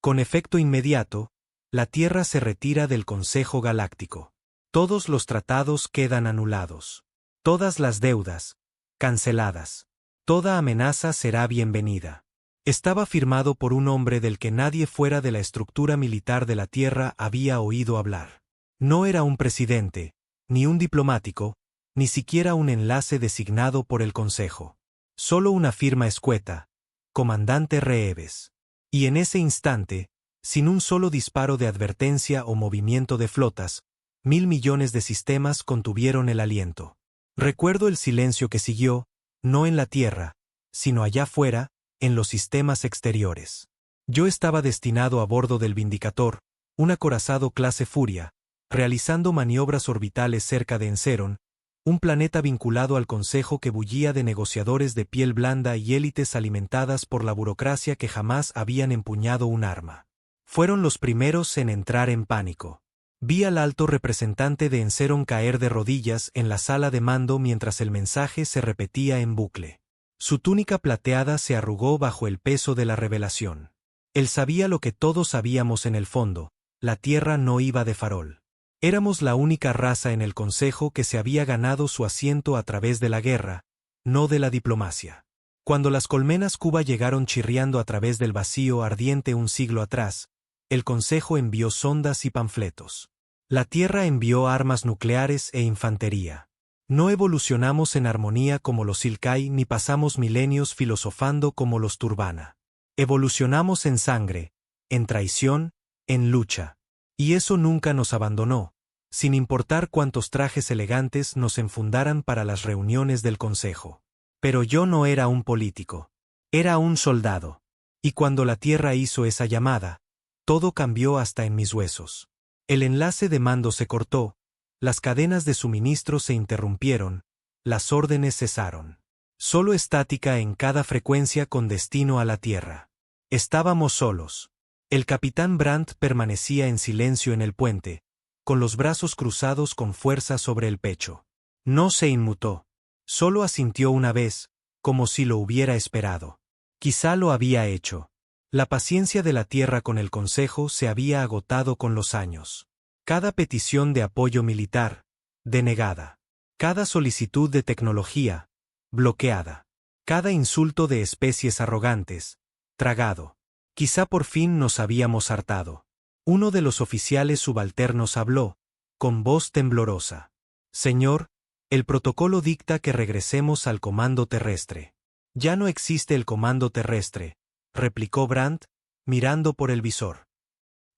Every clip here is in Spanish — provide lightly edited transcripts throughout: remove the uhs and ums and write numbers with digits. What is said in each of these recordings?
Con efecto inmediato, la Tierra se retira del Consejo Galáctico. Todos los tratados quedan anulados. Todas las deudas, canceladas. Toda amenaza será bienvenida. Estaba firmado por un hombre del que nadie fuera de la estructura militar de la Tierra había oído hablar. No era un presidente, ni un diplomático, ni siquiera un enlace designado por el Consejo. Solo una firma escueta, Comandante Reeves. Y en ese instante, sin un solo disparo de advertencia o movimiento de flotas, 1.000 millones de sistemas contuvieron el aliento. Recuerdo el silencio que siguió, no en la Tierra, sino allá fuera, en los sistemas exteriores. Yo estaba destinado a bordo del Vindicator, un acorazado clase Furia, realizando maniobras orbitales cerca de Enceron, un planeta vinculado al Consejo que bullía de negociadores de piel blanda y élites alimentadas por la burocracia que jamás habían empuñado un arma. Fueron los primeros en entrar en pánico. Vi al alto representante de Enceron caer de rodillas en la sala de mando mientras el mensaje se repetía en bucle. Su túnica plateada se arrugó bajo el peso de la revelación. Él sabía lo que todos sabíamos en el fondo: la Tierra no iba de farol. Éramos la única raza en el Consejo que se había ganado su asiento a través de la guerra, no de la diplomacia. Cuando las colmenas Cuba llegaron chirriando a través del vacío ardiente un siglo atrás, el Consejo envió sondas y panfletos. La Tierra envió armas nucleares e infantería. No evolucionamos en armonía como los Silkai ni pasamos milenios filosofando como los Turbana. Evolucionamos en sangre, en traición, en lucha. Y eso nunca nos abandonó, sin importar cuántos trajes elegantes nos enfundaran para las reuniones del Consejo. Pero yo no era un político. Era un soldado. Y cuando la Tierra hizo esa llamada, todo cambió hasta en mis huesos. El enlace de mando se cortó, las cadenas de suministro se interrumpieron, las órdenes cesaron. Solo estática en cada frecuencia con destino a la Tierra. Estábamos solos. El capitán Brandt permanecía en silencio en el puente, con los brazos cruzados con fuerza sobre el pecho. No se inmutó. Solo asintió una vez, como si lo hubiera esperado. Quizá lo había hecho. La paciencia de la Tierra con el Consejo se había agotado con los años. Cada petición de apoyo militar, denegada. Cada solicitud de tecnología, bloqueada. Cada insulto de especies arrogantes, tragado. Quizá por fin nos habíamos hartado. Uno de los oficiales subalternos habló, con voz temblorosa. Señor, el protocolo dicta que regresemos al comando terrestre. Ya no existe el comando terrestre, replicó Brandt, mirando por el visor.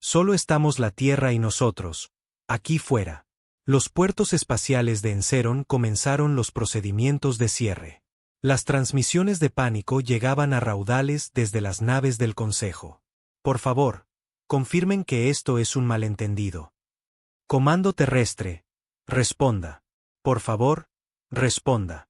Solo estamos la Tierra y nosotros, aquí fuera. Los puertos espaciales de Enceron comenzaron los procedimientos de cierre. Las transmisiones de pánico llegaban a raudales desde las naves del Consejo. Por favor, confirmen que esto es un malentendido. Comando terrestre, responda. Por favor, responda.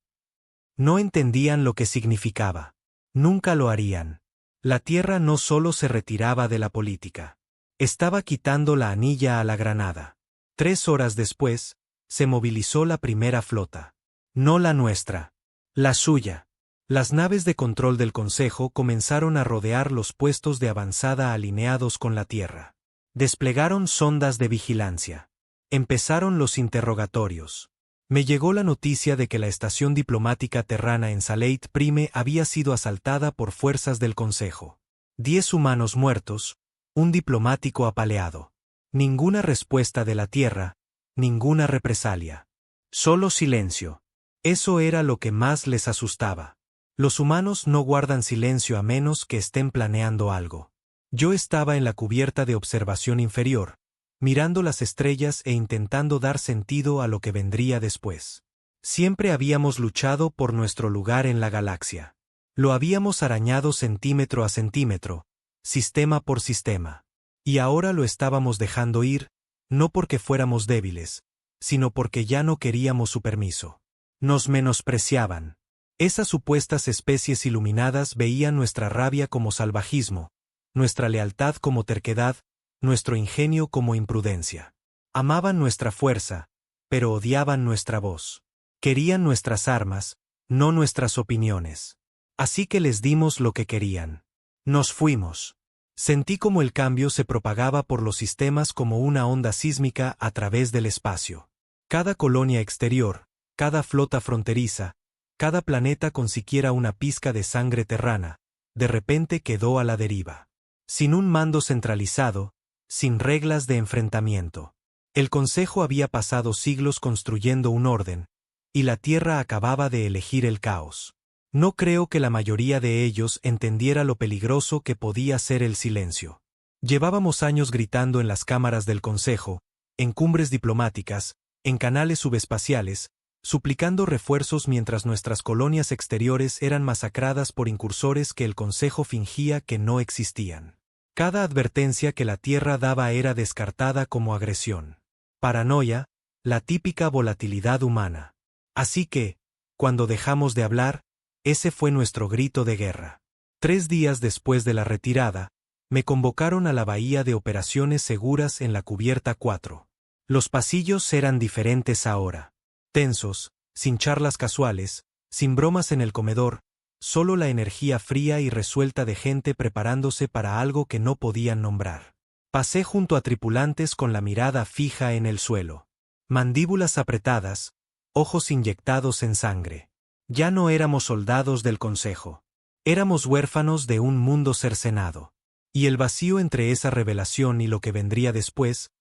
No entendían lo que significaba. Nunca lo harían. La Tierra no solo se retiraba de la política. Estaba quitando la anilla a la granada. 3 horas después, se movilizó la primera flota. No la nuestra. La suya. Las naves de control del Consejo comenzaron a rodear los puestos de avanzada alineados con la Tierra. Desplegaron sondas de vigilancia. Empezaron los interrogatorios. Me llegó la noticia de que la estación diplomática terrana en Saleit Prime había sido asaltada por fuerzas del Consejo. 10 humanos muertos, un diplomático apaleado. Ninguna respuesta de la Tierra, ninguna represalia. Solo silencio. Eso era lo que más les asustaba. Los humanos no guardan silencio a menos que estén planeando algo. Yo estaba en la cubierta de observación inferior, mirando las estrellas e intentando dar sentido a lo que vendría después. Siempre habíamos luchado por nuestro lugar en la galaxia. Lo habíamos arañado centímetro a centímetro, sistema por sistema. Y ahora lo estábamos dejando ir, no porque fuéramos débiles, sino porque ya no queríamos su permiso. Nos menospreciaban. Esas supuestas especies iluminadas veían nuestra rabia como salvajismo, nuestra lealtad como terquedad, nuestro ingenio como imprudencia. Amaban nuestra fuerza, pero odiaban nuestra voz. Querían nuestras armas, no nuestras opiniones. Así que les dimos lo que querían. Nos fuimos. Sentí como el cambio se propagaba por los sistemas como una onda sísmica a través del espacio. Cada colonia exterior, cada flota fronteriza, cada planeta con siquiera una pizca de sangre terrana, de repente quedó a la deriva. Sin un mando centralizado, sin reglas de enfrentamiento. El Consejo había pasado siglos construyendo un orden, y la Tierra acababa de elegir el caos. No creo que la mayoría de ellos entendiera lo peligroso que podía ser el silencio. Llevábamos años gritando en las cámaras del Consejo, en cumbres diplomáticas, en canales subespaciales, suplicando refuerzos mientras nuestras colonias exteriores eran masacradas por incursores que el Consejo fingía que no existían. Cada advertencia que la Tierra daba era descartada como agresión. Paranoia, la típica volatilidad humana. Así que, cuando dejamos de hablar, ese fue nuestro grito de guerra. 3 días después de la retirada, me convocaron a la bahía de operaciones seguras en la cubierta 4. Los pasillos eran diferentes ahora. Tensos, sin charlas casuales, sin bromas en el comedor, solo la energía fría y resuelta de gente preparándose para algo que no podían nombrar. Pasé junto a tripulantes con la mirada fija en el suelo. Mandíbulas apretadas, ojos inyectados en sangre. Ya no éramos soldados del Consejo. Éramos huérfanos de un mundo cercenado. Y el vacío entre esa revelación y lo que vendría después,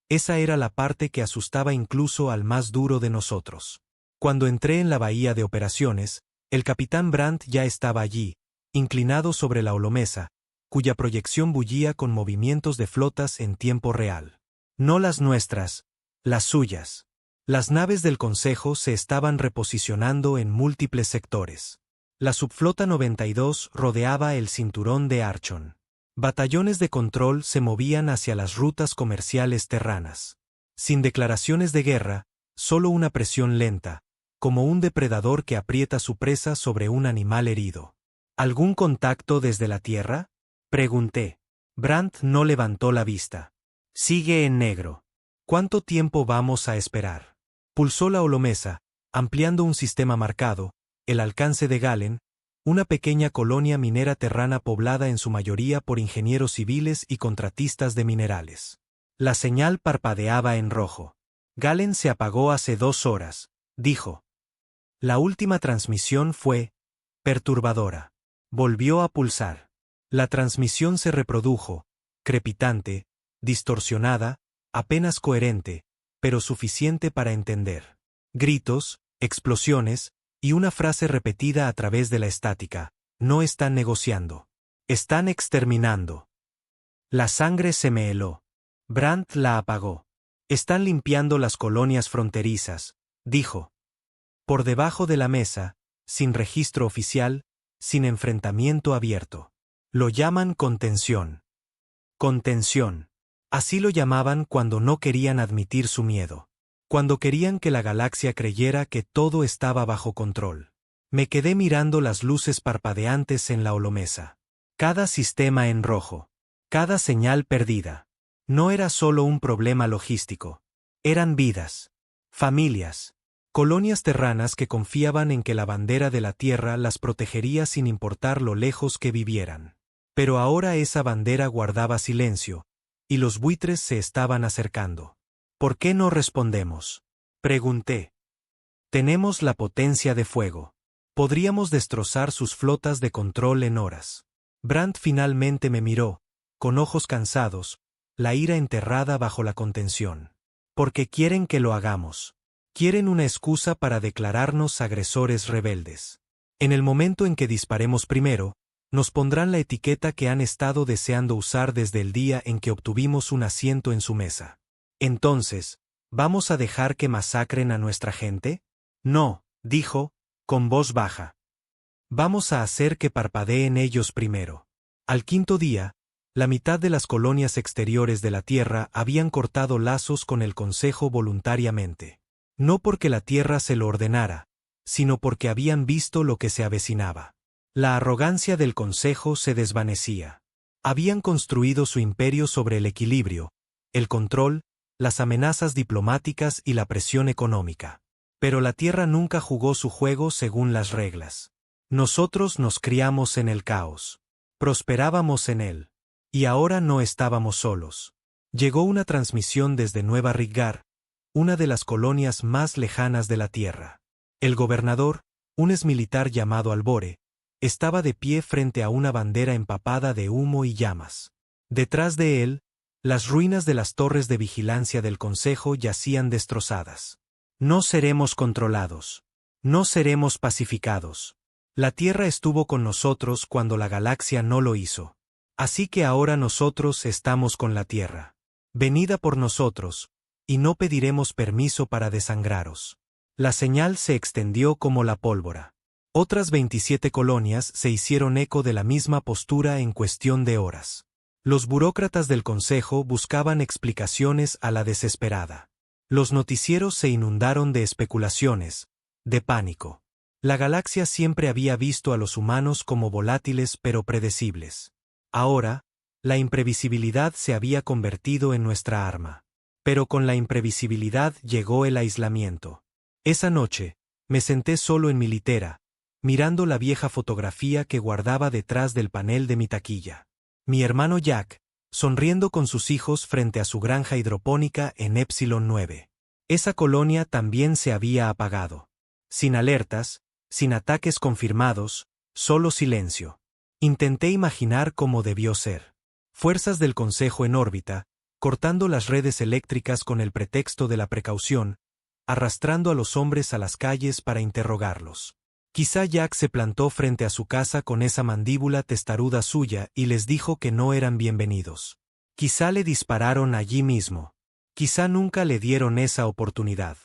esa era la parte que asustaba incluso al más duro de nosotros. Cuando entré en la bahía de operaciones, el capitán Brandt ya estaba allí, inclinado sobre la olomesa, cuya proyección bullía con movimientos de flotas en tiempo real. No las nuestras, las suyas. Las naves del Consejo se estaban reposicionando en múltiples sectores. La subflota 92 rodeaba el cinturón de Archon. Batallones de control se movían hacia las rutas comerciales terranas. Sin declaraciones de guerra, solo una presión lenta, como un depredador que aprieta su presa sobre un animal herido. ¿Algún contacto desde la Tierra?, pregunté. Brandt no levantó la vista. Sigue en negro. ¿Cuánto tiempo vamos a esperar? Pulsó la olomesa, ampliando un sistema marcado, el alcance de Galen, una pequeña colonia minera terrana poblada en su mayoría por ingenieros civiles y contratistas de minerales. La señal parpadeaba en rojo. Galen se apagó hace 2 horas, dijo. La última transmisión fue perturbadora. Volvió a pulsar. La transmisión se reprodujo, crepitante, distorsionada, apenas coherente, pero suficiente para entender. Gritos, explosiones, y una frase repetida a través de la estática. No están negociando. Están exterminando. La sangre se me heló. Brandt la apagó. Están limpiando las colonias fronterizas, dijo. Por debajo de la mesa, sin registro oficial, sin enfrentamiento abierto. Lo llaman contención. Contención. Así lo llamaban cuando no querían admitir su miedo. Cuando querían que la galaxia creyera que todo estaba bajo control. Me quedé mirando las luces parpadeantes en la olomesa. Cada sistema en rojo. Cada señal perdida. No era solo un problema logístico. Eran vidas. Familias. Colonias terranas que confiaban en que la bandera de la Tierra las protegería sin importar lo lejos que vivieran. Pero ahora esa bandera guardaba silencio, y los buitres se estaban acercando. ¿Por qué no respondemos?, pregunté. Tenemos la potencia de fuego. Podríamos destrozar sus flotas de control en horas. Brandt finalmente me miró, con ojos cansados, la ira enterrada bajo la contención. Porque quieren que lo hagamos. Quieren una excusa para declararnos agresores rebeldes. En el momento en que disparemos primero, nos pondrán la etiqueta que han estado deseando usar desde el día en que obtuvimos un asiento en su mesa. Entonces, ¿vamos a dejar que masacren a nuestra gente? No, dijo, con voz baja. Vamos a hacer que parpadeen ellos primero. Al 5.º día, la mitad de las colonias exteriores de la Tierra habían cortado lazos con el Consejo voluntariamente. No porque la Tierra se lo ordenara, sino porque habían visto lo que se avecinaba. La arrogancia del Consejo se desvanecía. Habían construido su imperio sobre el equilibrio, el control, las amenazas diplomáticas y la presión económica. Pero la Tierra nunca jugó su juego según las reglas. Nosotros nos criamos en el caos. Prosperábamos en él. Y ahora no estábamos solos. Llegó una transmisión desde Nueva Ridgar, una de las colonias más lejanas de la Tierra. El gobernador, un exmilitar llamado Albore, estaba de pie frente a una bandera empapada de humo y llamas. Detrás de él, las ruinas de las torres de vigilancia del Consejo yacían destrozadas. No seremos controlados. No seremos pacificados. La Tierra estuvo con nosotros cuando la galaxia no lo hizo. Así que ahora nosotros estamos con la Tierra. Venid a por nosotros, y no pediremos permiso para desangraros. La señal se extendió como la pólvora. Otras 27 colonias se hicieron eco de la misma postura en cuestión de horas. Los burócratas del Consejo buscaban explicaciones a la desesperada. Los noticieros se inundaron de especulaciones, de pánico. La galaxia siempre había visto a los humanos como volátiles pero predecibles. Ahora, la imprevisibilidad se había convertido en nuestra arma. Pero con la imprevisibilidad llegó el aislamiento. Esa noche, me senté solo en mi litera, mirando la vieja fotografía que guardaba detrás del panel de mi taquilla. Mi hermano Jack, sonriendo con sus hijos frente a su granja hidropónica en Epsilon 9. Esa colonia también se había apagado. Sin alertas, sin ataques confirmados, solo silencio. Intenté imaginar cómo debió ser. Fuerzas del Consejo en órbita, cortando las redes eléctricas con el pretexto de la precaución, arrastrando a los hombres a las calles para interrogarlos. Quizá Jack se plantó frente a su casa con esa mandíbula testaruda suya y les dijo que no eran bienvenidos. Quizá le dispararon allí mismo. Quizá nunca le dieron esa oportunidad.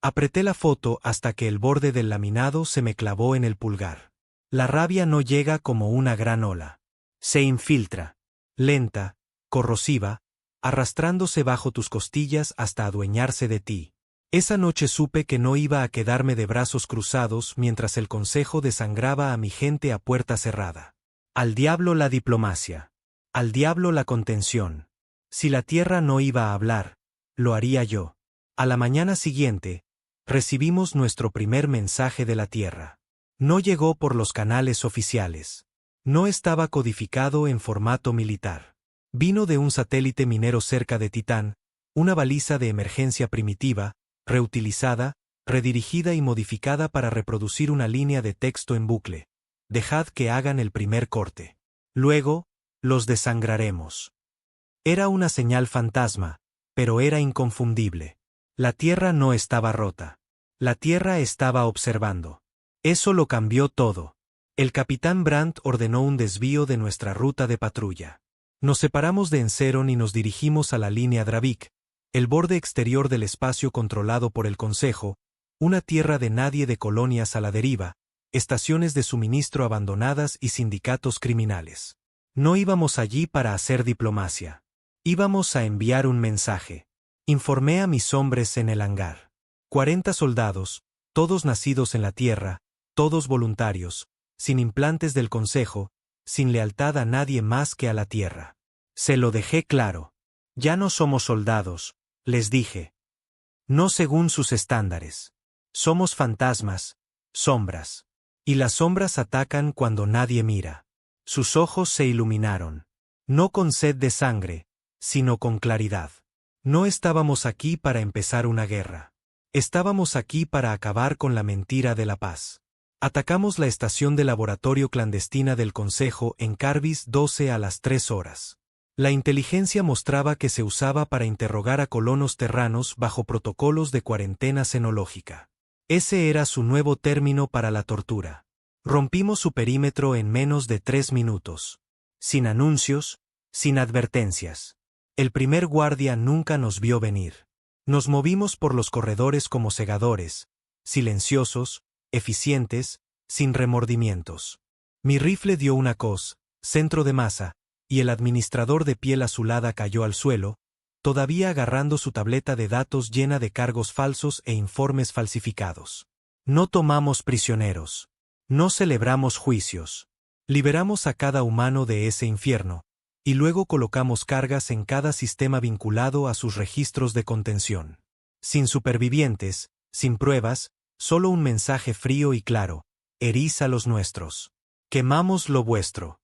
Apreté la foto hasta que el borde del laminado se me clavó en el pulgar. La rabia no llega como una gran ola. Se infiltra. Lenta, corrosiva, arrastrándose bajo tus costillas hasta adueñarse de ti. Esa noche supe que no iba a quedarme de brazos cruzados mientras el Consejo desangraba a mi gente a puerta cerrada. Al diablo la diplomacia. Al diablo la contención. Si la Tierra no iba a hablar, lo haría yo. A la mañana siguiente, recibimos nuestro primer mensaje de la Tierra. No llegó por los canales oficiales. No estaba codificado en formato militar. Vino de un satélite minero cerca de Titán, una baliza de emergencia primitiva, reutilizada, redirigida y modificada para reproducir una línea de texto en bucle. Dejad que hagan el primer corte. Luego, los desangraremos. Era una señal fantasma, pero era inconfundible. La Tierra no estaba rota. La Tierra estaba observando. Eso lo cambió todo. El capitán Brandt ordenó un desvío de nuestra ruta de patrulla. Nos separamos de Enceron y nos dirigimos a la línea Dravik, el borde exterior del espacio controlado por el Consejo, una tierra de nadie de colonias a la deriva, estaciones de suministro abandonadas y sindicatos criminales. No íbamos allí para hacer diplomacia. Íbamos a enviar un mensaje. Informé a mis hombres en el hangar. 40 soldados, todos nacidos en la tierra, todos voluntarios, sin implantes del Consejo, sin lealtad a nadie más que a la tierra. Se lo dejé claro. Ya no somos soldados, les dije. No según sus estándares. Somos fantasmas, sombras. Y las sombras atacan cuando nadie mira. Sus ojos se iluminaron. No con sed de sangre, sino con claridad. No estábamos aquí para empezar una guerra. Estábamos aquí para acabar con la mentira de la paz. Atacamos la estación de laboratorio clandestina del Consejo en Carbis 12 a las 3 horas. La inteligencia mostraba que se usaba para interrogar a colonos terranos bajo protocolos de cuarentena xenológica. Ese era su nuevo término para la tortura. Rompimos su perímetro en menos de 3 minutos. Sin anuncios, sin advertencias. El primer guardia nunca nos vio venir. Nos movimos por los corredores como segadores, silenciosos, eficientes, sin remordimientos. Mi rifle dio una cos, centro de masa, y el administrador de piel azulada cayó al suelo, todavía agarrando su tableta de datos llena de cargos falsos e informes falsificados. No tomamos prisioneros. No celebramos juicios. Liberamos a cada humano de ese infierno, y luego colocamos cargas en cada sistema vinculado a sus registros de contención. Sin supervivientes, sin pruebas, solo un mensaje frío y claro: herís a los nuestros. Quemamos lo vuestro.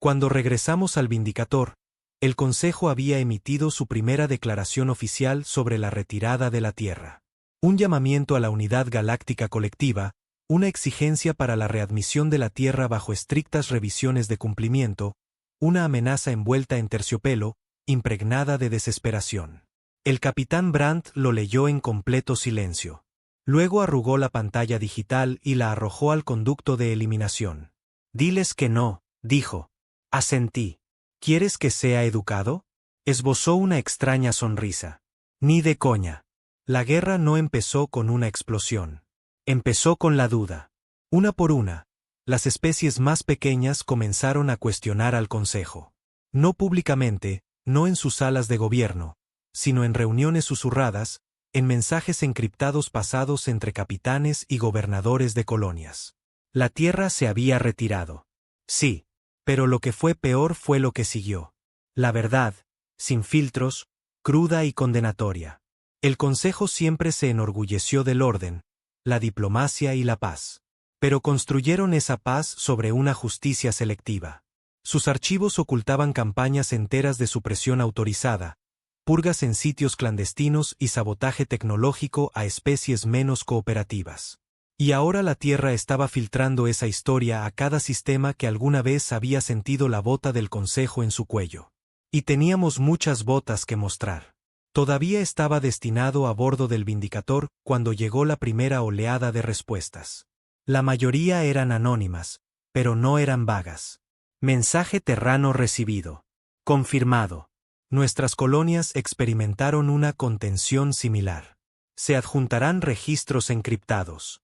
Cuando regresamos al Vindicator, el Consejo había emitido su primera declaración oficial sobre la retirada de la Tierra. Un llamamiento a la unidad galáctica colectiva, una exigencia para la readmisión de la Tierra bajo estrictas revisiones de cumplimiento, una amenaza envuelta en terciopelo, impregnada de desesperación. El capitán Brandt lo leyó en completo silencio. Luego arrugó la pantalla digital y la arrojó al conducto de eliminación. «Diles que no», dijo. Asentí. «¿Quieres que sea educado?» Esbozó una extraña sonrisa. «Ni de coña. La guerra no empezó con una explosión. Empezó con la duda. Una por una, las especies más pequeñas comenzaron a cuestionar al Consejo. No públicamente, no en sus salas de gobierno, sino en reuniones susurradas, en mensajes encriptados pasados entre capitanes y gobernadores de colonias. La Tierra se había retirado. Sí, pero lo que fue peor fue lo que siguió. La verdad, sin filtros, cruda y condenatoria. El Consejo siempre se enorgulleció del orden, la diplomacia y la paz. Pero construyeron esa paz sobre una justicia selectiva. Sus archivos ocultaban campañas enteras de supresión autorizada, purgas en sitios clandestinos y sabotaje tecnológico a especies menos cooperativas. Y ahora la Tierra estaba filtrando esa historia a cada sistema que alguna vez había sentido la bota del Consejo en su cuello. Y teníamos muchas botas que mostrar. Todavía estaba destinado a bordo del Vindicator cuando llegó la primera oleada de respuestas. La mayoría eran anónimas, pero no eran vagas. Mensaje terrano recibido. Confirmado. Nuestras colonias experimentaron una contención similar. Se adjuntarán registros encriptados.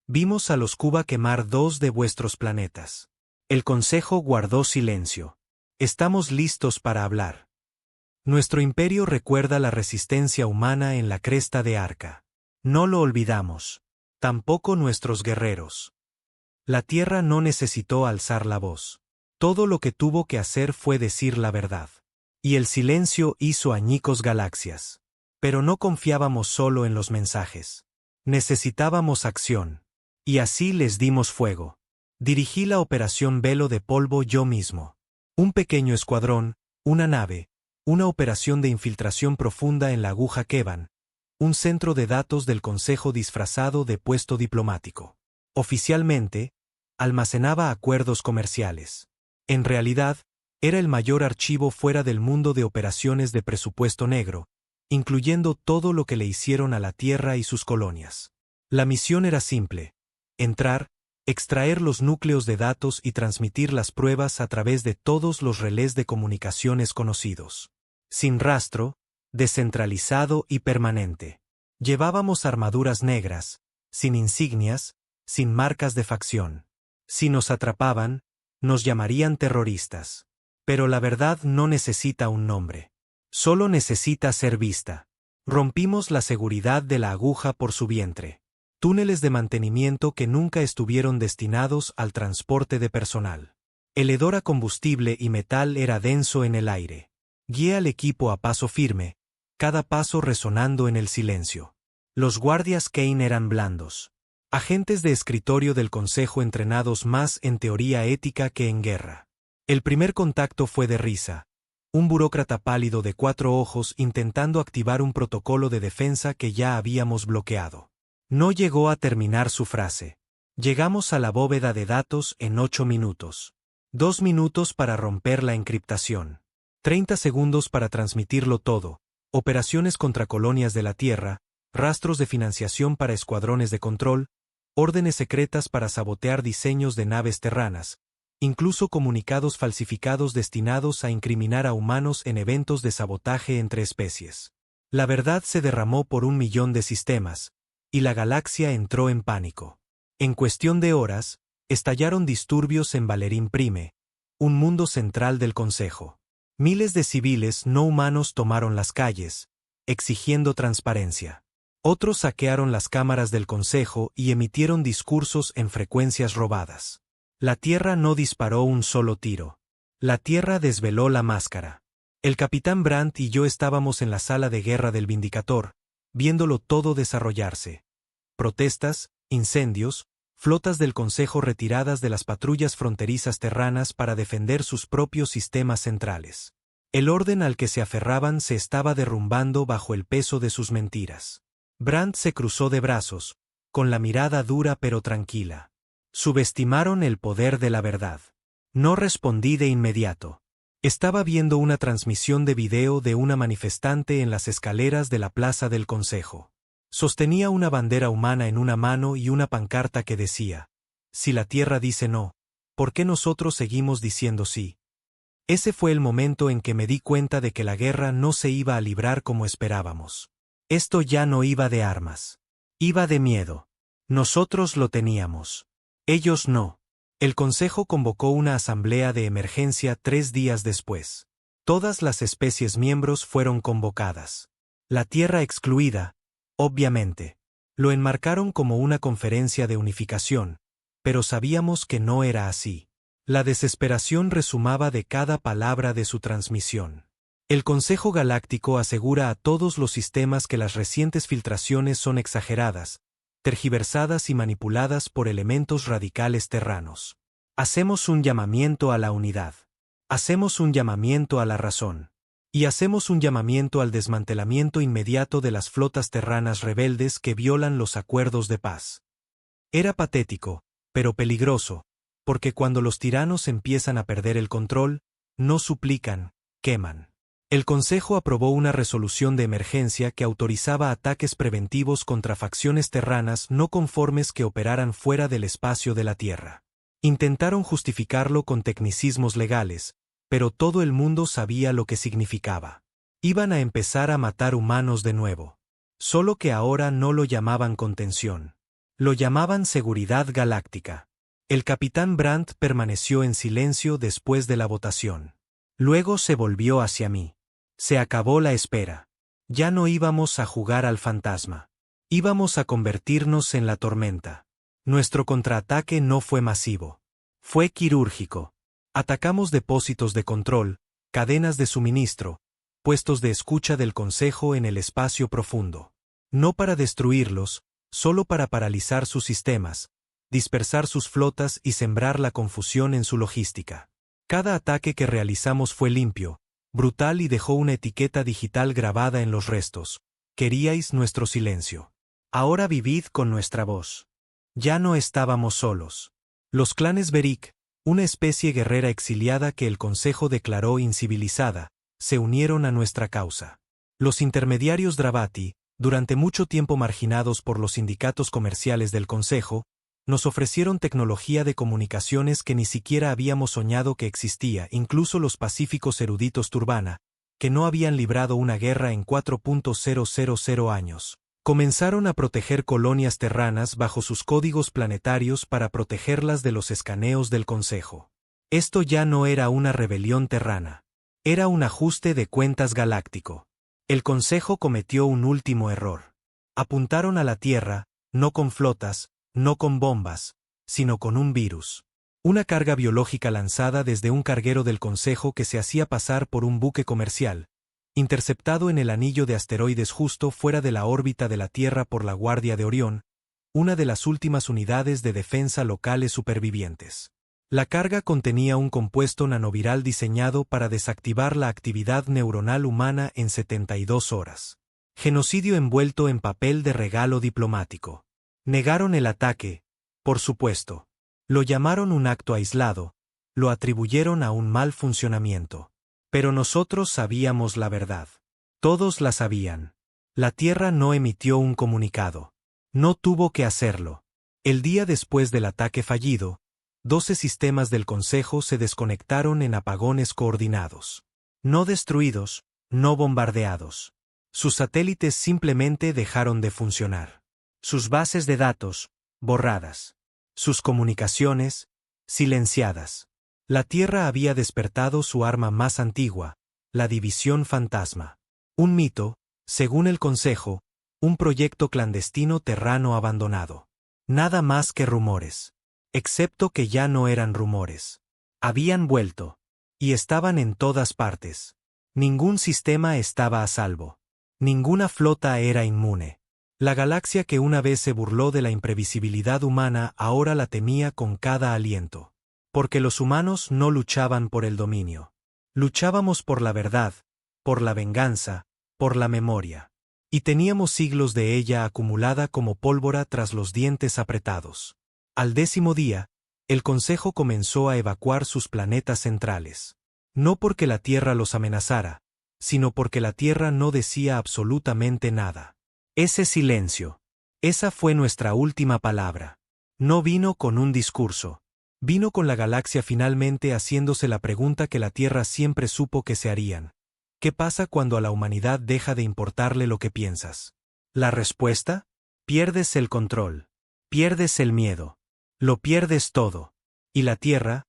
Vimos a los Cuba quemar 2 de vuestros planetas. El Consejo guardó silencio. Estamos listos para hablar. Nuestro imperio recuerda la resistencia humana en la cresta de Arca. No lo olvidamos. Tampoco nuestros guerreros. La Tierra no necesitó alzar la voz. Todo lo que tuvo que hacer fue decir la verdad. Y el silencio hizo añicos galaxias. Pero no confiábamos solo en los mensajes. Necesitábamos acción. Y así les dimos fuego. Dirigí la operación Velo de Polvo yo mismo. Un pequeño escuadrón, una nave, una operación de infiltración profunda en la aguja Kevan, un centro de datos del Consejo disfrazado de puesto diplomático. Oficialmente, almacenaba acuerdos comerciales. En realidad, era el mayor archivo fuera del mundo de operaciones de presupuesto negro, incluyendo todo lo que le hicieron a la Tierra y sus colonias. La misión era simple: entrar, extraer los núcleos de datos y transmitir las pruebas a través de todos los relés de comunicaciones conocidos. Sin rastro, descentralizado y permanente. Llevábamos armaduras negras, sin insignias, sin marcas de facción. Si nos atrapaban, nos llamarían terroristas. Pero la verdad no necesita un nombre. Solo necesita ser vista. Rompimos la seguridad de la aguja por su vientre. Túneles de mantenimiento que nunca estuvieron destinados al transporte de personal. El hedor a combustible y metal era denso en el aire. Guié al equipo a paso firme, cada paso resonando en el silencio. Los guardias Kane eran blandos. Agentes de escritorio del Consejo entrenados más en teoría ética que en guerra. El primer contacto fue de risa. Un burócrata pálido de 4 ojos intentando activar un protocolo de defensa que ya habíamos bloqueado. No llegó a terminar su frase. Llegamos a la bóveda de datos en 8 minutos. 2 minutos para romper la encriptación. 30 segundos para transmitirlo todo. Operaciones contra colonias de la Tierra, rastros de financiación para escuadrones de control, órdenes secretas para sabotear diseños de naves terranas, incluso comunicados falsificados destinados a incriminar a humanos en eventos de sabotaje entre especies. La verdad se derramó por 1 millón de sistemas, y la galaxia entró en pánico. En cuestión de horas, estallaron disturbios en Valerín Prime, un mundo central del Consejo. Miles de civiles no humanos tomaron las calles, exigiendo transparencia. Otros saquearon las cámaras del Consejo y emitieron discursos en frecuencias robadas. La Tierra no disparó un solo tiro. La Tierra desveló la máscara. El capitán Brandt y yo estábamos en la sala de guerra del Vindicator, viéndolo todo desarrollarse. Protestas, incendios, flotas del Consejo retiradas de las patrullas fronterizas terranas para defender sus propios sistemas centrales. El orden al que se aferraban se estaba derrumbando bajo el peso de sus mentiras. Brandt se cruzó de brazos, con la mirada dura pero tranquila. Subestimaron el poder de la verdad. No respondí de inmediato. Estaba viendo una transmisión de video de una manifestante en las escaleras de la plaza del Consejo. Sostenía una bandera humana en una mano y una pancarta que decía: si la Tierra dice no, ¿por qué nosotros seguimos diciendo sí? Ese fue el momento en que me di cuenta de que la guerra no se iba a librar como esperábamos. Esto ya no iba de armas. Iba de miedo. Nosotros lo teníamos. Ellos no. El Consejo convocó una asamblea de emergencia 3 días después. Todas las especies miembros fueron convocadas. La Tierra excluida, obviamente. Lo enmarcaron como una conferencia de unificación, pero sabíamos que no era así. La desesperación resumaba de cada palabra de su transmisión. El Consejo Galáctico asegura a todos los sistemas que las recientes filtraciones son exageradas, tergiversadas y manipuladas por elementos radicales terranos. Hacemos un llamamiento a la unidad. Hacemos un llamamiento a la razón. Y hacemos un llamamiento al desmantelamiento inmediato de las flotas terranas rebeldes que violan los acuerdos de paz. Era patético, pero peligroso, porque cuando los tiranos empiezan a perder el control, no suplican, queman. El Consejo aprobó una resolución de emergencia que autorizaba ataques preventivos contra facciones terranas no conformes que operaran fuera del espacio de la Tierra. Intentaron justificarlo con tecnicismos legales, pero todo el mundo sabía lo que significaba. Iban a empezar a matar humanos de nuevo. Solo que ahora no lo llamaban contención. Lo llamaban seguridad galáctica. El capitán Brandt permaneció en silencio después de la votación. Luego se volvió hacia mí. Se acabó la espera. Ya no íbamos a jugar al fantasma. Íbamos a convertirnos en la tormenta. Nuestro contraataque no fue masivo. Fue quirúrgico. Atacamos depósitos de control, cadenas de suministro, puestos de escucha del Consejo en el espacio profundo. No para destruirlos, solo para paralizar sus sistemas, dispersar sus flotas y sembrar la confusión en su logística. Cada ataque que realizamos fue limpio, brutal y dejó una etiqueta digital grabada en los restos. Queríais nuestro silencio. Ahora vivid con nuestra voz. Ya no estábamos solos. Los clanes Beric, una especie guerrera exiliada que el Consejo declaró incivilizada, se unieron a nuestra causa. Los intermediarios Dravati, durante mucho tiempo marginados por los sindicatos comerciales del Consejo, nos ofrecieron tecnología de comunicaciones que ni siquiera habíamos soñado que existía, incluso los pacíficos eruditos Turbana, que no habían librado una guerra en 4.000 años. Comenzaron a proteger colonias terranas bajo sus códigos planetarios para protegerlas de los escaneos del Consejo. Esto ya no era una rebelión terrana. Era un ajuste de cuentas galáctico. El Consejo cometió un último error. Apuntaron a la Tierra, no con flotas, no con bombas, sino con un virus. Una carga biológica lanzada desde un carguero del Consejo que se hacía pasar por un buque comercial, interceptado en el anillo de asteroides justo fuera de la órbita de la Tierra por la Guardia de Orión, una de las últimas unidades de defensa locales supervivientes. La carga contenía un compuesto nanoviral diseñado para desactivar la actividad neuronal humana en 72 horas. Genocidio envuelto en papel de regalo diplomático. Negaron el ataque, por supuesto. Lo llamaron un acto aislado, lo atribuyeron a un mal funcionamiento. Pero nosotros sabíamos la verdad. Todos la sabían. La Tierra no emitió un comunicado. No tuvo que hacerlo. El día después del ataque fallido, 12 sistemas del Consejo se desconectaron en apagones coordinados. No destruidos, no bombardeados. Sus satélites simplemente dejaron de funcionar. Sus bases de datos, borradas. Sus comunicaciones, silenciadas. La Tierra había despertado su arma más antigua, la división fantasma. Un mito, según el Consejo, un proyecto clandestino terrano abandonado. Nada más que rumores. Excepto que ya no eran rumores. Habían vuelto. Y estaban en todas partes. Ningún sistema estaba a salvo. Ninguna flota era inmune. La galaxia que una vez se burló de la imprevisibilidad humana ahora la temía con cada aliento. Porque los humanos no luchaban por el dominio. Luchábamos por la verdad, por la venganza, por la memoria. Y teníamos siglos de ella acumulada como pólvora tras los dientes apretados. Al 10º día, el Consejo comenzó a evacuar sus planetas centrales. No porque la Tierra los amenazara, sino porque la Tierra no decía absolutamente nada. Ese silencio. Esa fue nuestra última palabra. No vino con un discurso. Vino con la galaxia finalmente haciéndose la pregunta que la Tierra siempre supo que se harían. ¿Qué pasa cuando a la humanidad deja de importarle lo que piensas? ¿La respuesta? Pierdes el control. Pierdes el miedo. Lo pierdes todo. Y la Tierra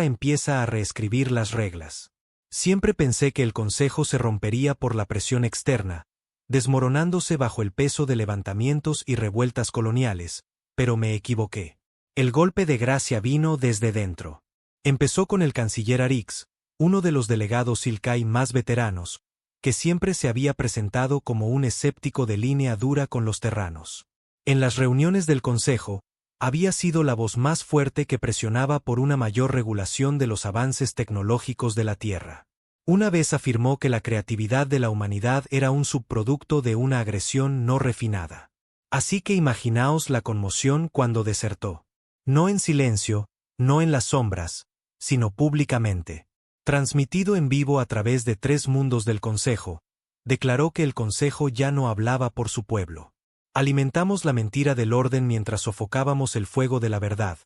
empieza a reescribir las reglas. Siempre pensé que el Consejo se rompería por la presión externa, desmoronándose bajo el peso de levantamientos y revueltas coloniales, pero me equivoqué. El golpe de gracia vino desde dentro. Empezó con el canciller Arix, uno de los delegados Silkai más veteranos, que siempre se había presentado como un escéptico de línea dura con los terranos. En las reuniones del Consejo, había sido la voz más fuerte que presionaba por una mayor regulación de los avances tecnológicos de la Tierra. Una vez afirmó que la creatividad de la humanidad era un subproducto de una agresión no refinada. Así que imaginaos la conmoción cuando desertó. No en silencio, no en las sombras, sino públicamente. Transmitido en vivo a través de 3 mundos del Consejo, declaró que el Consejo ya no hablaba por su pueblo. Alimentamos la mentira del orden mientras sofocábamos el fuego de la verdad,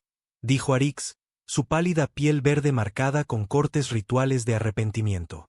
dijo Arix, su pálida piel verde marcada con cortes rituales de arrepentimiento.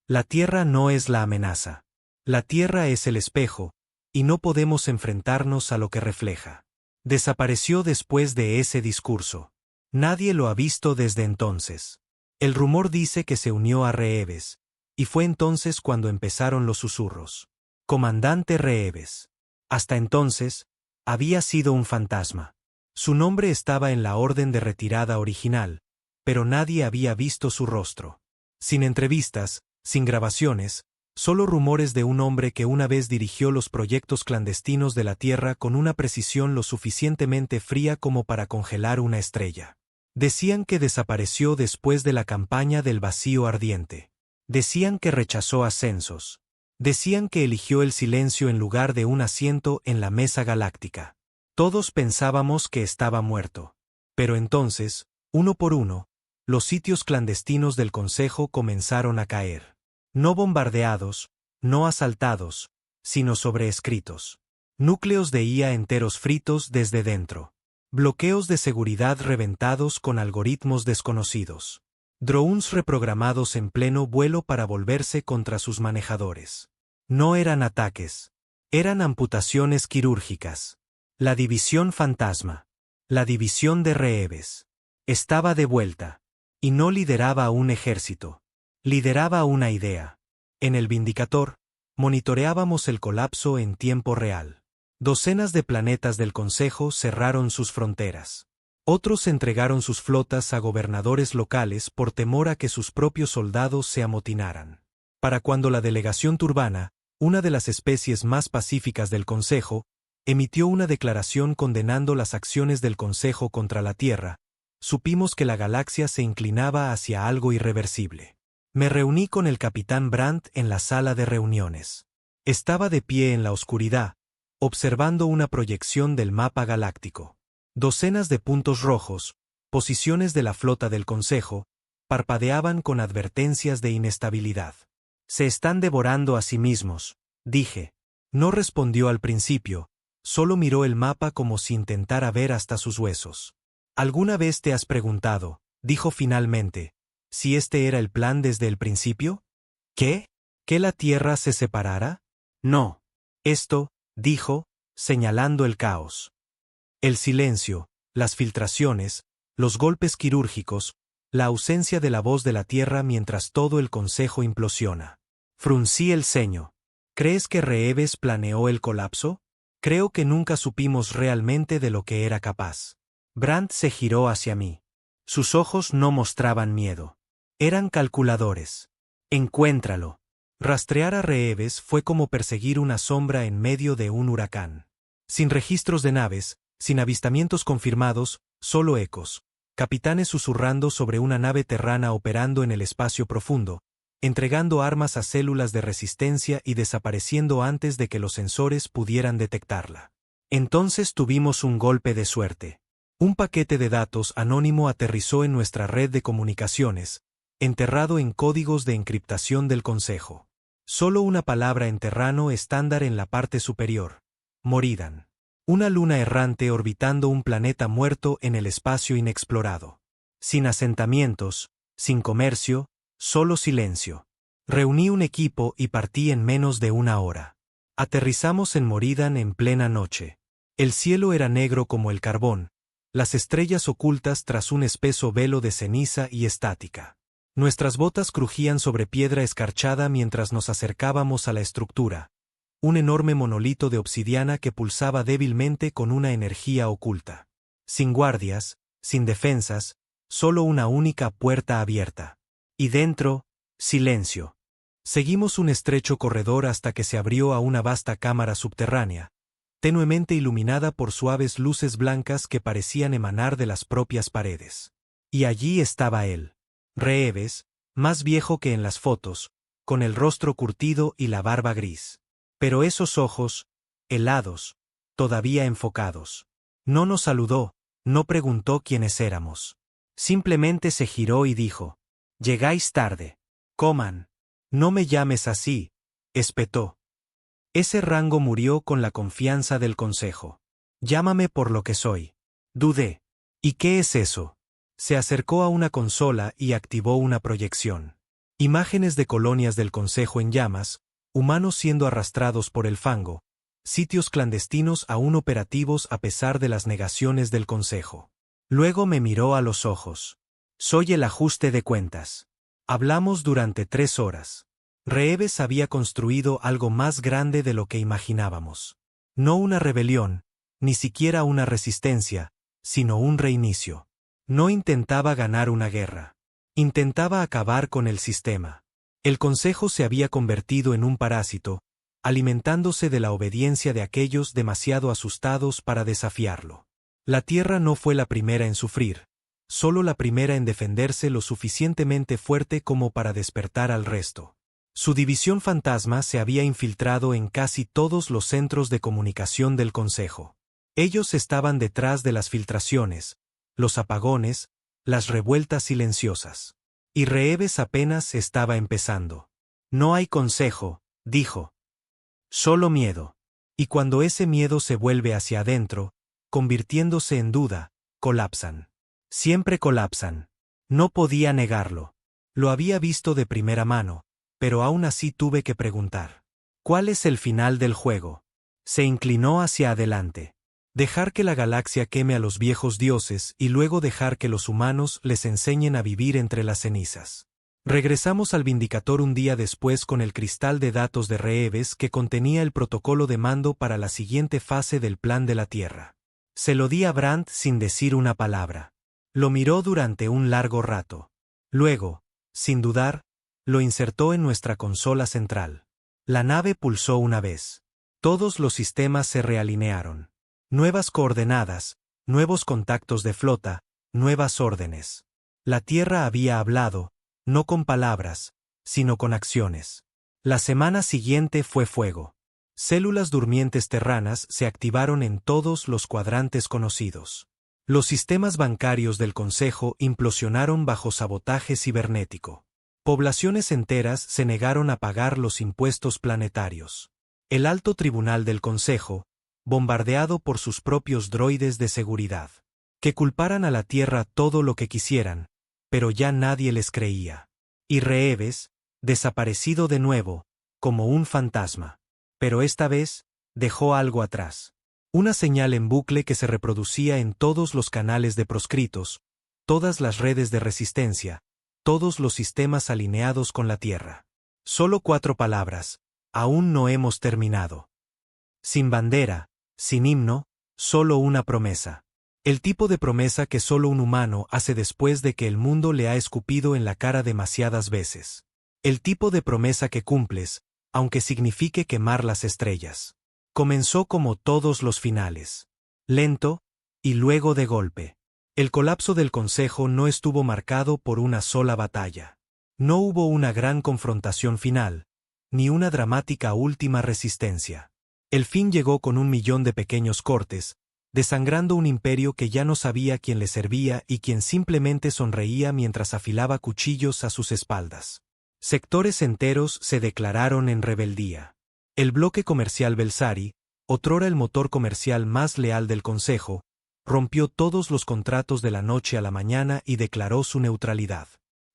La Tierra no es la amenaza. La Tierra es el espejo, y no podemos enfrentarnos a lo que refleja. Desapareció después de ese discurso. Nadie lo ha visto desde entonces. El rumor dice que se unió a Reeves, y fue entonces cuando empezaron los susurros. Comandante Reeves. Hasta entonces, había sido un fantasma. Su nombre estaba en la orden de retirada original, pero nadie había visto su rostro. Sin entrevistas, sin grabaciones, solo rumores de un hombre que una vez dirigió los proyectos clandestinos de la Tierra con una precisión lo suficientemente fría como para congelar una estrella. Decían que desapareció después de la campaña del vacío ardiente. Decían que rechazó ascensos. Decían que eligió el silencio en lugar de un asiento en la mesa galáctica. Todos pensábamos que estaba muerto. Pero entonces, uno por uno, los sitios clandestinos del Consejo comenzaron a caer. No bombardeados, no asaltados, sino sobreescritos. Núcleos de IA enteros fritos desde dentro. Bloqueos de seguridad reventados con algoritmos desconocidos. Drones reprogramados en pleno vuelo para volverse contra sus manejadores. No eran ataques. Eran amputaciones quirúrgicas. La división fantasma. La división de Reeves. Estaba de vuelta. Y no lideraba un ejército. Lideraba una idea. En el Vindicator, monitoreábamos el colapso en tiempo real. Docenas de planetas del Consejo cerraron sus fronteras. Otros entregaron sus flotas a gobernadores locales por temor a que sus propios soldados se amotinaran. Para cuando la delegación turbana, una de las especies más pacíficas del Consejo, emitió una declaración condenando las acciones del Consejo contra la Tierra, supimos que la galaxia se inclinaba hacia algo irreversible. Me reuní con el capitán Brandt en la sala de reuniones. Estaba de pie en la oscuridad, observando una proyección del mapa galáctico. Docenas de puntos rojos, posiciones de la flota del Consejo, parpadeaban con advertencias de inestabilidad. Se están devorando a sí mismos, dije. No respondió al principio, solo miró el mapa como si intentara ver hasta sus huesos. ¿Alguna vez te has preguntado, dijo finalmente, si este era el plan desde el principio? ¿Qué? ¿Que la Tierra se separara? No. Esto, dijo, señalando el caos. El silencio, las filtraciones, los golpes quirúrgicos, la ausencia de la voz de la Tierra mientras todo el Consejo implosiona. Fruncí el ceño. ¿Crees que Reeves planeó el colapso? Creo que nunca supimos realmente de lo que era capaz. Brandt se giró hacia mí. Sus ojos no mostraban miedo. Eran calculadores. Encuéntralo. Rastrear a Reeves fue como perseguir una sombra en medio de un huracán. Sin registros de naves, sin avistamientos confirmados, solo ecos. Capitanes susurrando sobre una nave terrana operando en el espacio profundo, entregando armas a células de resistencia y desapareciendo antes de que los sensores pudieran detectarla. Entonces tuvimos un golpe de suerte. Un paquete de datos anónimo aterrizó en nuestra red de comunicaciones, enterrado en códigos de encriptación del Consejo. Solo una palabra en terrano estándar en la parte superior. Moridan. Una luna errante orbitando un planeta muerto en el espacio inexplorado. Sin asentamientos, sin comercio, solo silencio. Reuní un equipo y partí en menos de una hora. Aterrizamos en Moridan en plena noche. El cielo era negro como el carbón, las estrellas ocultas tras un espeso velo de ceniza y estática. Nuestras botas crujían sobre piedra escarchada mientras nos acercábamos a la estructura, un enorme monolito de obsidiana que pulsaba débilmente con una energía oculta. Sin guardias, sin defensas, solo una única puerta abierta. Y dentro, silencio. Seguimos un estrecho corredor hasta que se abrió a una vasta cámara subterránea, tenuemente iluminada por suaves luces blancas que parecían emanar de las propias paredes. Y allí estaba él. Reeves, más viejo que en las fotos, con el rostro curtido y la barba gris. Pero esos ojos, helados, todavía enfocados. No nos saludó, no preguntó quiénes éramos. Simplemente se giró y dijo: «Llegáis tarde. Coman». «No me llames así», espetó. Ese rango murió con la confianza del Consejo. «Llámame por lo que soy». Dudé. «¿Y qué es eso?». Se acercó a una consola y activó una proyección. Imágenes de colonias del Consejo en llamas, humanos siendo arrastrados por el fango, sitios clandestinos aún operativos a pesar de las negaciones del Consejo. Luego me miró a los ojos. «Soy el ajuste de cuentas». Hablamos durante 3 horas. Reeves había construido algo más grande de lo que imaginábamos. No una rebelión, ni siquiera una resistencia, sino un reinicio. No intentaba ganar una guerra. Intentaba acabar con el sistema. El Consejo se había convertido en un parásito, alimentándose de la obediencia de aquellos demasiado asustados para desafiarlo. La Tierra no fue la primera en sufrir, solo la primera en defenderse lo suficientemente fuerte como para despertar al resto. Su división fantasma se había infiltrado en casi todos los centros de comunicación del Consejo. Ellos estaban detrás de las filtraciones, los apagones, las revueltas silenciosas. Y Reeves apenas estaba empezando. «No hay consejo», dijo. «Solo miedo. Y cuando ese miedo se vuelve hacia adentro, convirtiéndose en duda, colapsan. Siempre colapsan». No podía negarlo. Lo había visto de primera mano, pero aún así tuve que preguntar. «¿Cuál es el final del juego?». Se inclinó hacia adelante. «Dejar que la galaxia queme a los viejos dioses y luego dejar que los humanos les enseñen a vivir entre las cenizas». Regresamos al Vindicator un día después con el cristal de datos de Reeves que contenía el protocolo de mando para la siguiente fase del plan de la Tierra. Se lo di a Brandt sin decir una palabra. Lo miró durante un largo rato. Luego, sin dudar, lo insertó en nuestra consola central. La nave pulsó una vez. Todos los sistemas se realinearon. Nuevas coordenadas, nuevos contactos de flota, nuevas órdenes. La Tierra había hablado, no con palabras, sino con acciones. La semana siguiente fue fuego. Células durmientes terranas se activaron en todos los cuadrantes conocidos. Los sistemas bancarios del Consejo implosionaron bajo sabotaje cibernético. Poblaciones enteras se negaron a pagar los impuestos planetarios. El alto tribunal del Consejo, bombardeado por sus propios droides de seguridad. Que culparan a la Tierra todo lo que quisieran, pero ya nadie les creía. Y Reeves, desaparecido de nuevo, como un fantasma. Pero esta vez, dejó algo atrás. Una señal en bucle que se reproducía en todos los canales de proscritos, todas las redes de resistencia, todos los sistemas alineados con la Tierra. Solo 4 palabras: aún no hemos terminado. Sin bandera, sin himno, solo una promesa. El tipo de promesa que solo un humano hace después de que el mundo le ha escupido en la cara demasiadas veces. El tipo de promesa que cumples, aunque signifique quemar las estrellas. Comenzó como todos los finales. Lento, y luego de golpe. El colapso del Consejo no estuvo marcado por una sola batalla. No hubo una gran confrontación final, ni una dramática última resistencia. El fin llegó con 1.000.000 de pequeños cortes, desangrando un imperio que ya no sabía quién le servía y quien simplemente sonreía mientras afilaba cuchillos a sus espaldas. Sectores enteros se declararon en rebeldía. El bloque comercial Belsari, otrora el motor comercial más leal del Consejo, rompió todos los contratos de la noche a la mañana y declaró su neutralidad.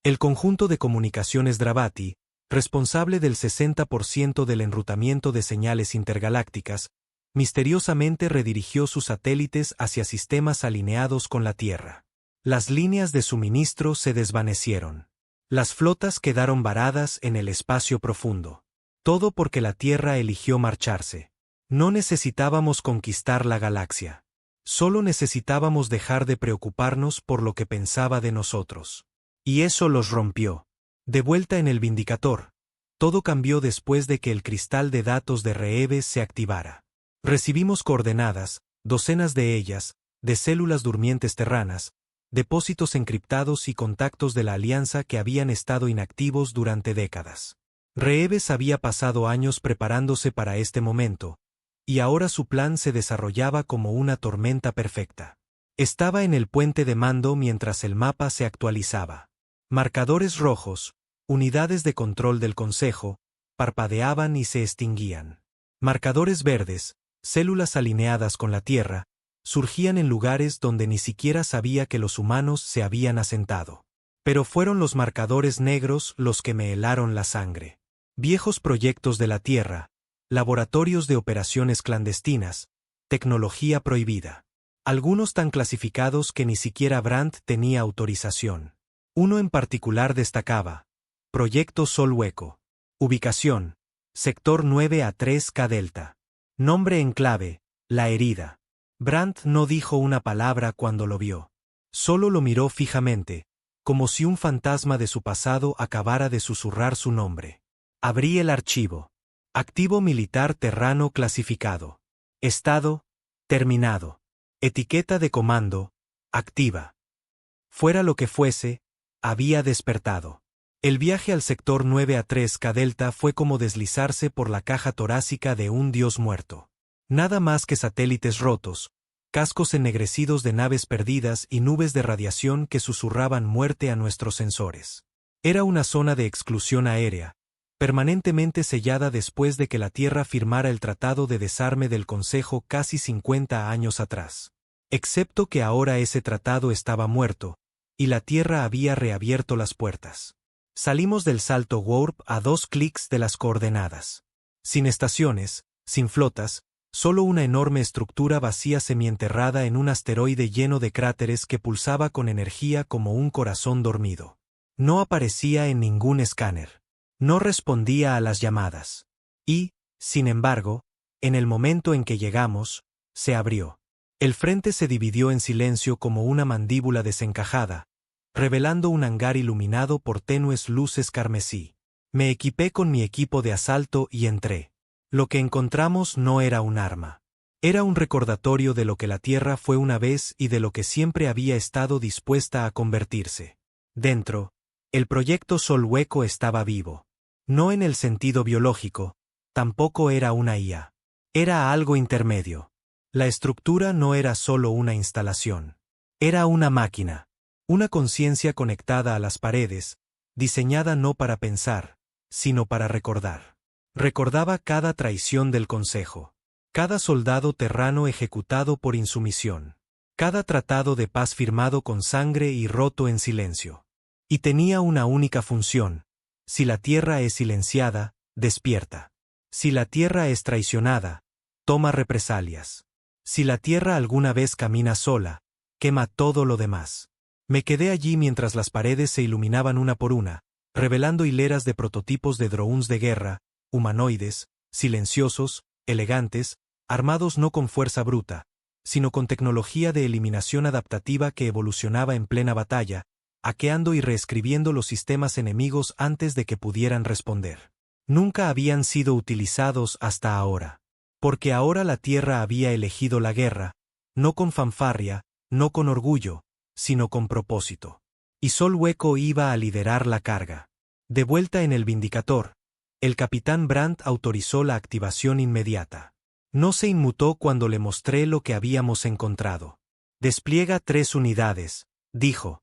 El conjunto de comunicaciones Dravati, responsable del 60% del enrutamiento de señales intergalácticas, misteriosamente redirigió sus satélites hacia sistemas alineados con la Tierra. Las líneas de suministro se desvanecieron. Las flotas quedaron varadas en el espacio profundo. Todo porque la Tierra eligió marcharse. No necesitábamos conquistar la galaxia. Solo necesitábamos dejar de preocuparnos por lo que pensaba de nosotros. Y eso los rompió. De vuelta en el Vindicator, todo cambió después de que el cristal de datos de Reeves se activara. Recibimos coordenadas, docenas de ellas, de células durmientes terranas, depósitos encriptados y contactos de la Alianza que habían estado inactivos durante décadas. Reeves había pasado años preparándose para este momento, y ahora su plan se desarrollaba como una tormenta perfecta. Estaba en el puente de mando mientras el mapa se actualizaba. Marcadores rojos, unidades de control del Consejo, parpadeaban y se extinguían. Marcadores verdes, células alineadas con la Tierra, surgían en lugares donde ni siquiera sabía que los humanos se habían asentado. Pero fueron los marcadores negros los que me helaron la sangre. Viejos proyectos de la Tierra, laboratorios de operaciones clandestinas, tecnología prohibida. Algunos tan clasificados que ni siquiera Brandt tenía autorización. Uno en particular destacaba: Proyecto Sol Hueco. Ubicación: Sector 9A3K Delta. Nombre en clave: La Herida. Brandt no dijo una palabra cuando lo vio. Solo lo miró fijamente, como si un fantasma de su pasado acabara de susurrar su nombre. Abrí el archivo. Activo militar terrano clasificado. Estado: terminado. Etiqueta de comando: activa. Fuera lo que fuese, había despertado. El viaje al sector 9A3K Delta fue como deslizarse por la caja torácica de un dios muerto. Nada más que satélites rotos, cascos ennegrecidos de naves perdidas y nubes de radiación que susurraban muerte a nuestros sensores. Era una zona de exclusión aérea, permanentemente sellada después de que la Tierra firmara el Tratado de Desarme del Consejo casi 50 años atrás. Excepto que ahora ese tratado estaba muerto, y la Tierra había reabierto las puertas. Salimos del salto warp a 2 clics de las coordenadas. Sin estaciones, sin flotas, solo una enorme estructura vacía semienterrada en un asteroide lleno de cráteres que pulsaba con energía como un corazón dormido. No aparecía en ningún escáner. No respondía a las llamadas. Y, sin embargo, en el momento en que llegamos, se abrió. El frente se dividió en silencio como una mandíbula desencajada, revelando un hangar iluminado por tenues luces carmesí. Me equipé con mi equipo de asalto y entré. Lo que encontramos no era un arma. Era un recordatorio de lo que la Tierra fue una vez y de lo que siempre había estado dispuesta a convertirse. Dentro, el proyecto Sol Hueco estaba vivo. No en el sentido biológico, tampoco era una IA. Era algo intermedio. La estructura no era solo una instalación. Era una máquina. Una conciencia conectada a las paredes, diseñada no para pensar, sino para recordar. Recordaba cada traición del Consejo. Cada soldado terrano ejecutado por insumisión. Cada tratado de paz firmado con sangre y roto en silencio. Y tenía una única función: si la Tierra es silenciada, despierta. Si la Tierra es traicionada, toma represalias. Si la Tierra alguna vez camina sola, quema todo lo demás. Me quedé allí mientras las paredes se iluminaban una por una, revelando hileras de prototipos de drones de guerra, humanoides, silenciosos, elegantes, armados no con fuerza bruta, sino con tecnología de eliminación adaptativa que evolucionaba en plena batalla, hackeando y reescribiendo los sistemas enemigos antes de que pudieran responder. Nunca habían sido utilizados hasta ahora. Porque ahora la Tierra había elegido la guerra, no con fanfarria, no con orgullo, sino con propósito. Y Sol Hueco iba a liderar la carga. De vuelta en el Vindicator, el capitán Brandt autorizó la activación inmediata. No se inmutó cuando le mostré lo que habíamos encontrado. Despliega 3 unidades, dijo.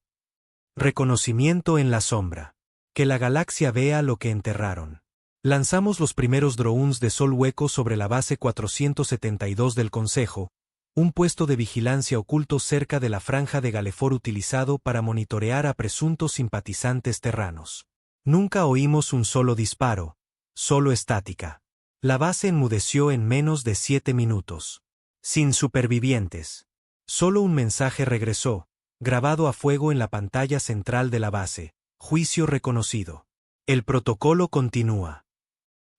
Reconocimiento en la sombra. Que la galaxia vea lo que enterraron. Lanzamos los primeros drones de Sol Hueco sobre la base 472 del Consejo, un puesto de vigilancia oculto cerca de la franja de Galefor utilizado para monitorear a presuntos simpatizantes terranos. Nunca oímos un solo disparo, solo estática. La base enmudeció en menos de 7 minutos. Sin supervivientes. Solo un mensaje regresó, grabado a fuego en la pantalla central de la base: juicio reconocido. El protocolo continúa.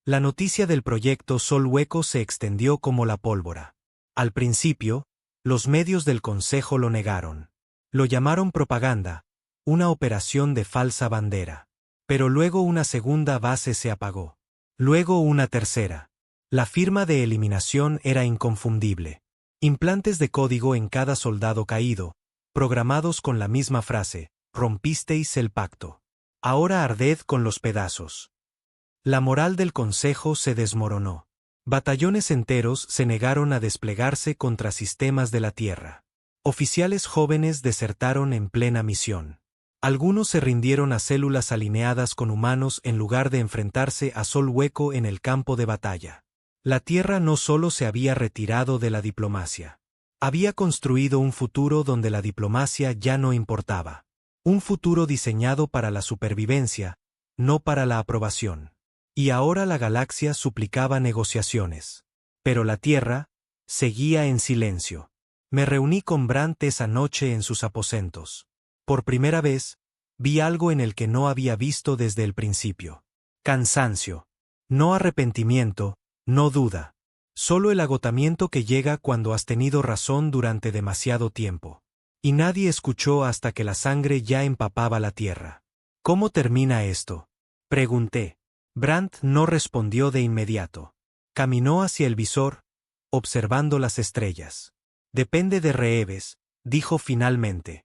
La noticia del proyecto Sol Hueco se extendió como la pólvora. Al principio, los medios del Consejo lo negaron. Lo llamaron propaganda, una operación de falsa bandera. Pero luego una segunda base se apagó. Luego una tercera. La firma de eliminación era inconfundible. Implantes de código en cada soldado caído, programados con la misma frase: rompisteis el pacto. Ahora arded con los pedazos. La moral del Consejo se desmoronó. Batallones enteros se negaron a desplegarse contra sistemas de la Tierra. Oficiales jóvenes desertaron en plena misión. Algunos se rindieron a células alineadas con humanos en lugar de enfrentarse a Sol Hueco en el campo de batalla. La Tierra no solo se había retirado de la diplomacia. Había construido un futuro donde la diplomacia ya no importaba. Un futuro diseñado para la supervivencia, no para la aprobación. Y ahora la galaxia suplicaba negociaciones. Pero la Tierra seguía en silencio. Me reuní con Brandt esa noche en sus aposentos. Por primera vez, vi algo en el que no había visto desde el principio. Cansancio. No arrepentimiento, no duda. Solo el agotamiento que llega cuando has tenido razón durante demasiado tiempo. Y nadie escuchó hasta que la sangre ya empapaba la Tierra. ¿Cómo termina esto?, pregunté. Brandt no respondió de inmediato. Caminó hacia el visor, observando las estrellas. Depende de Reeves, dijo finalmente.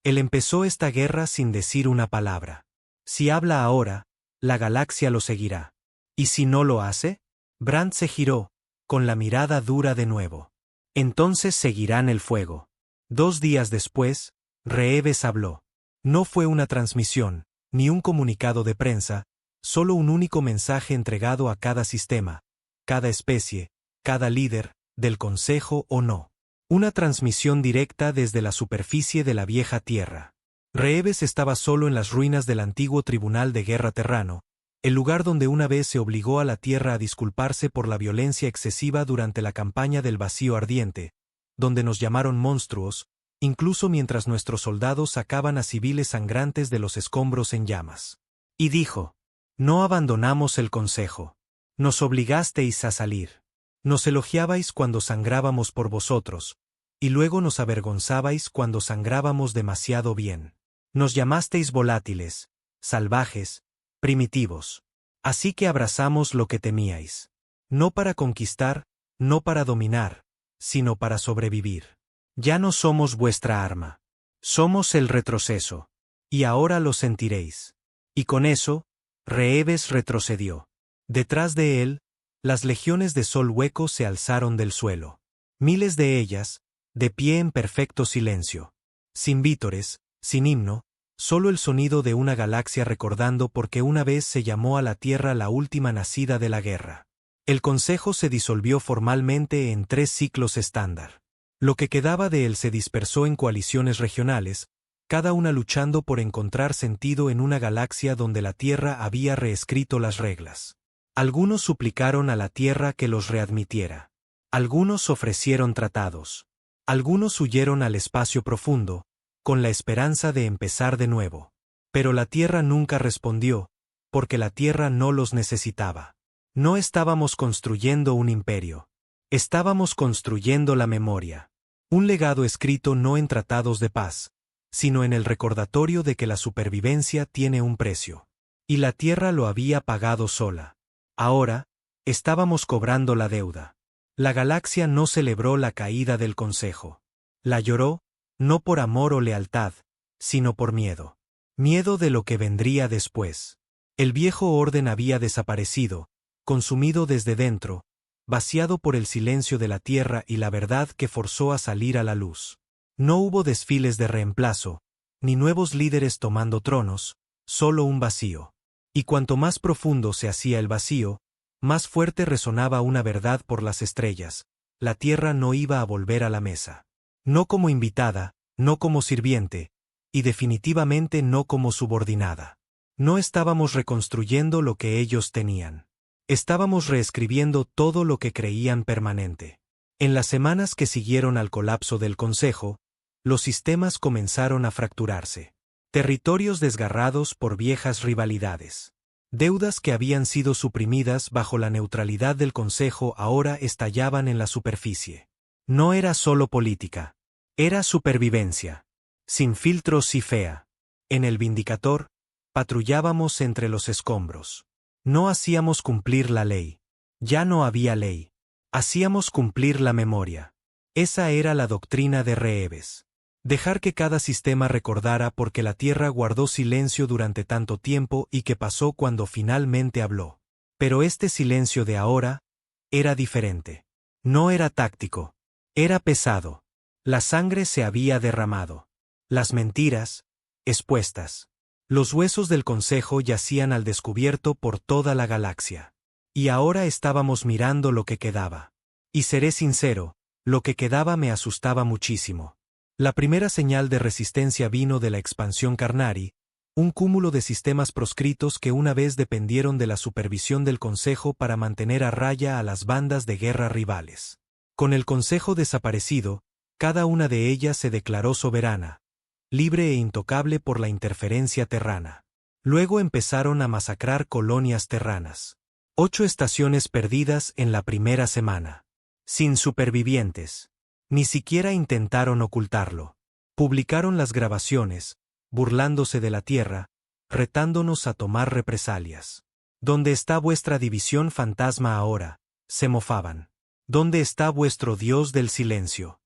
Él empezó esta guerra sin decir una palabra. Si habla ahora, la galaxia lo seguirá. ¿Y si no lo hace? Brandt se giró, con la mirada dura de nuevo. Entonces seguirán el fuego. 2 días después, Reeves habló. No fue una transmisión, ni un comunicado de prensa, solo un único mensaje entregado a cada sistema, cada especie, cada líder, del Consejo o no. Una transmisión directa desde la superficie de la vieja Tierra. Reeves estaba solo en las ruinas del antiguo Tribunal de Guerra Terrano, el lugar donde una vez se obligó a la Tierra a disculparse por la violencia excesiva durante la campaña del Vacío Ardiente, donde nos llamaron monstruos, incluso mientras nuestros soldados sacaban a civiles sangrantes de los escombros en llamas. Y dijo: no abandonamos el Consejo. Nos obligasteis a salir. Nos elogiabais cuando sangrábamos por vosotros, y luego nos avergonzabais cuando sangrábamos demasiado bien. Nos llamasteis volátiles, salvajes, primitivos. Así que abrazamos lo que temíais. No para conquistar, no para dominar, sino para sobrevivir. Ya no somos vuestra arma. Somos el retroceso. Y ahora lo sentiréis. Y con eso, Reeves retrocedió. Detrás de él, las legiones de Sol Hueco se alzaron del suelo. Miles de ellas, de pie en perfecto silencio. Sin vítores, sin himno, solo el sonido de una galaxia recordando por qué una vez se llamó a la Tierra la última nacida de la guerra. El Consejo se disolvió formalmente en 3 ciclos estándar. Lo que quedaba de él se dispersó en coaliciones regionales, cada una luchando por encontrar sentido en una galaxia donde la Tierra había reescrito las reglas. Algunos suplicaron a la Tierra que los readmitiera. Algunos ofrecieron tratados. Algunos huyeron al espacio profundo, con la esperanza de empezar de nuevo. Pero la Tierra nunca respondió, porque la Tierra no los necesitaba. No estábamos construyendo un imperio. Estábamos construyendo la memoria. Un legado escrito no en tratados de paz, sino en el recordatorio de que la supervivencia tiene un precio. Y la Tierra lo había pagado sola. Ahora, estábamos cobrando la deuda. La galaxia no celebró la caída del Consejo. La lloró, no por amor o lealtad, sino por miedo. Miedo de lo que vendría después. El viejo orden había desaparecido, consumido desde dentro, vaciado por el silencio de la Tierra y la verdad que forzó a salir a la luz. No hubo desfiles de reemplazo, ni nuevos líderes tomando tronos, solo un vacío. Y cuanto más profundo se hacía el vacío, más fuerte resonaba una verdad por las estrellas: la Tierra no iba a volver a la mesa. No como invitada, no como sirviente, y definitivamente no como subordinada. No estábamos reconstruyendo lo que ellos tenían. Estábamos reescribiendo todo lo que creían permanente. En las semanas que siguieron al colapso del Consejo, los sistemas comenzaron a fracturarse. Territorios desgarrados por viejas rivalidades. Deudas que habían sido suprimidas bajo la neutralidad del Consejo ahora estallaban en la superficie. No era solo política. Era supervivencia. Sin filtros y fea. En el Vindicator, patrullábamos entre los escombros. No hacíamos cumplir la ley. Ya no había ley. Hacíamos cumplir la memoria. Esa era la doctrina de Reeves. Dejar que cada sistema recordara por qué la Tierra guardó silencio durante tanto tiempo y qué pasó cuando finalmente habló. Pero este silencio de ahora era diferente. No era táctico. Era pesado. La sangre se había derramado. Las mentiras, expuestas. Los huesos del Consejo yacían al descubierto por toda la galaxia. Y ahora estábamos mirando lo que quedaba. Y seré sincero, lo que quedaba me asustaba muchísimo. La primera señal de resistencia vino de la expansión Carnari, un cúmulo de sistemas proscritos que una vez dependieron de la supervisión del Consejo para mantener a raya a las bandas de guerra rivales. Con el Consejo desaparecido, cada una de ellas se declaró soberana, libre e intocable por la interferencia terrana. Luego empezaron a masacrar colonias terranas. 8 estaciones perdidas en la primera semana. Sin supervivientes. Ni siquiera intentaron ocultarlo. Publicaron las grabaciones, burlándose de la Tierra, retándonos a tomar represalias. ¿Dónde está vuestra división fantasma ahora?, se mofaban. ¿Dónde está vuestro Dios del silencio?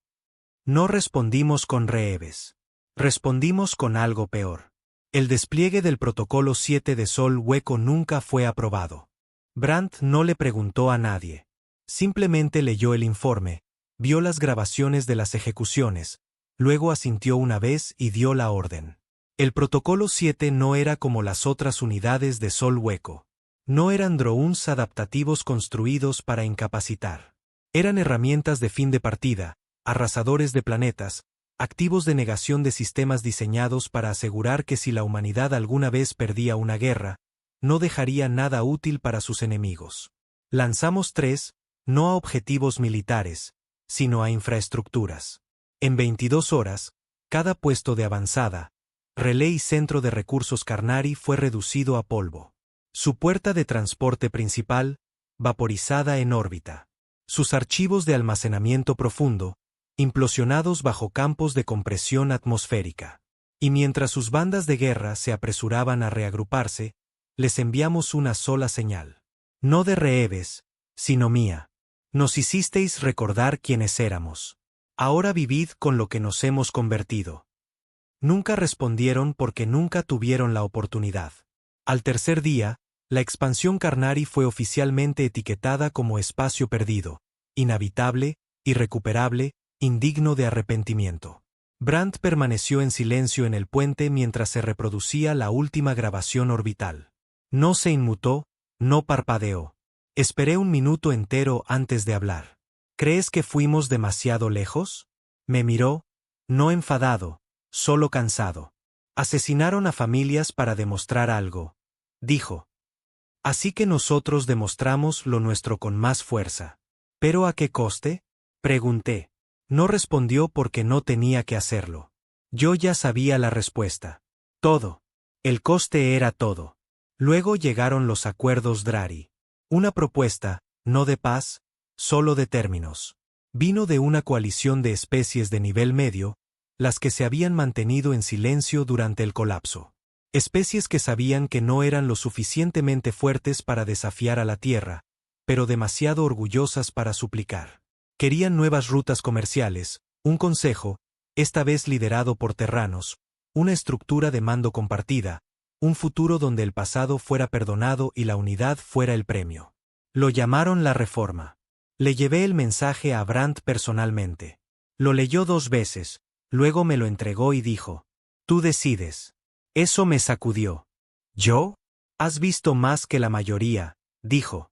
No respondimos con Reeves. Respondimos con algo peor. El despliegue del Protocolo 7 de Sol Hueco nunca fue aprobado. Brandt no le preguntó a nadie. Simplemente leyó el informe, vio las grabaciones de las ejecuciones, luego asintió una vez y dio la orden. El Protocolo 7 no era como las otras unidades de Sol Hueco. No eran drones adaptativos construidos para incapacitar. Eran herramientas de fin de partida, arrasadores de planetas, activos de negación de sistemas diseñados para asegurar que si la humanidad alguna vez perdía una guerra, no dejaría nada útil para sus enemigos. Lanzamos 3, no a objetivos militares, sino a infraestructuras. En 22 horas, cada puesto de avanzada, relé y centro de recursos Carnari fue reducido a polvo. Su puerta de transporte principal, vaporizada en órbita. Sus archivos de almacenamiento profundo, implosionados bajo campos de compresión atmosférica. Y mientras sus bandas de guerra se apresuraban a reagruparse, les enviamos una sola señal. No de Reeves, sino mía. Nos hicisteis recordar quiénes éramos. Ahora vivid con lo que nos hemos convertido. Nunca respondieron porque nunca tuvieron la oportunidad. Al tercer día, la expansión Carnari fue oficialmente etiquetada como espacio perdido, inhabitable, irrecuperable, indigno de arrepentimiento. Brandt permaneció en silencio en el puente mientras se reproducía la última grabación orbital. No se inmutó, no parpadeó. Esperé un minuto entero antes de hablar. ¿Crees que fuimos demasiado lejos? Me miró, no enfadado, solo cansado. Asesinaron a familias para demostrar algo, dijo. Así que nosotros demostramos lo nuestro con más fuerza. ¿Pero a qué coste?, pregunté. No respondió porque no tenía que hacerlo. Yo ya sabía la respuesta. Todo. El coste era todo. Luego llegaron los acuerdos Drari. Una propuesta, no de paz, solo de términos. Vino de una coalición de especies de nivel medio, las que se habían mantenido en silencio durante el colapso. Especies que sabían que no eran lo suficientemente fuertes para desafiar a la Tierra, pero demasiado orgullosas para suplicar. Querían nuevas rutas comerciales, un consejo, esta vez liderado por terranos, una estructura de mando compartida, un futuro donde el pasado fuera perdonado y la unidad fuera el premio. Lo llamaron la Reforma. Le llevé el mensaje a Brandt personalmente. Lo leyó 2 veces, luego me lo entregó y dijo: «Tú decides». Eso me sacudió. «¿Yo? Has visto más que la mayoría», dijo.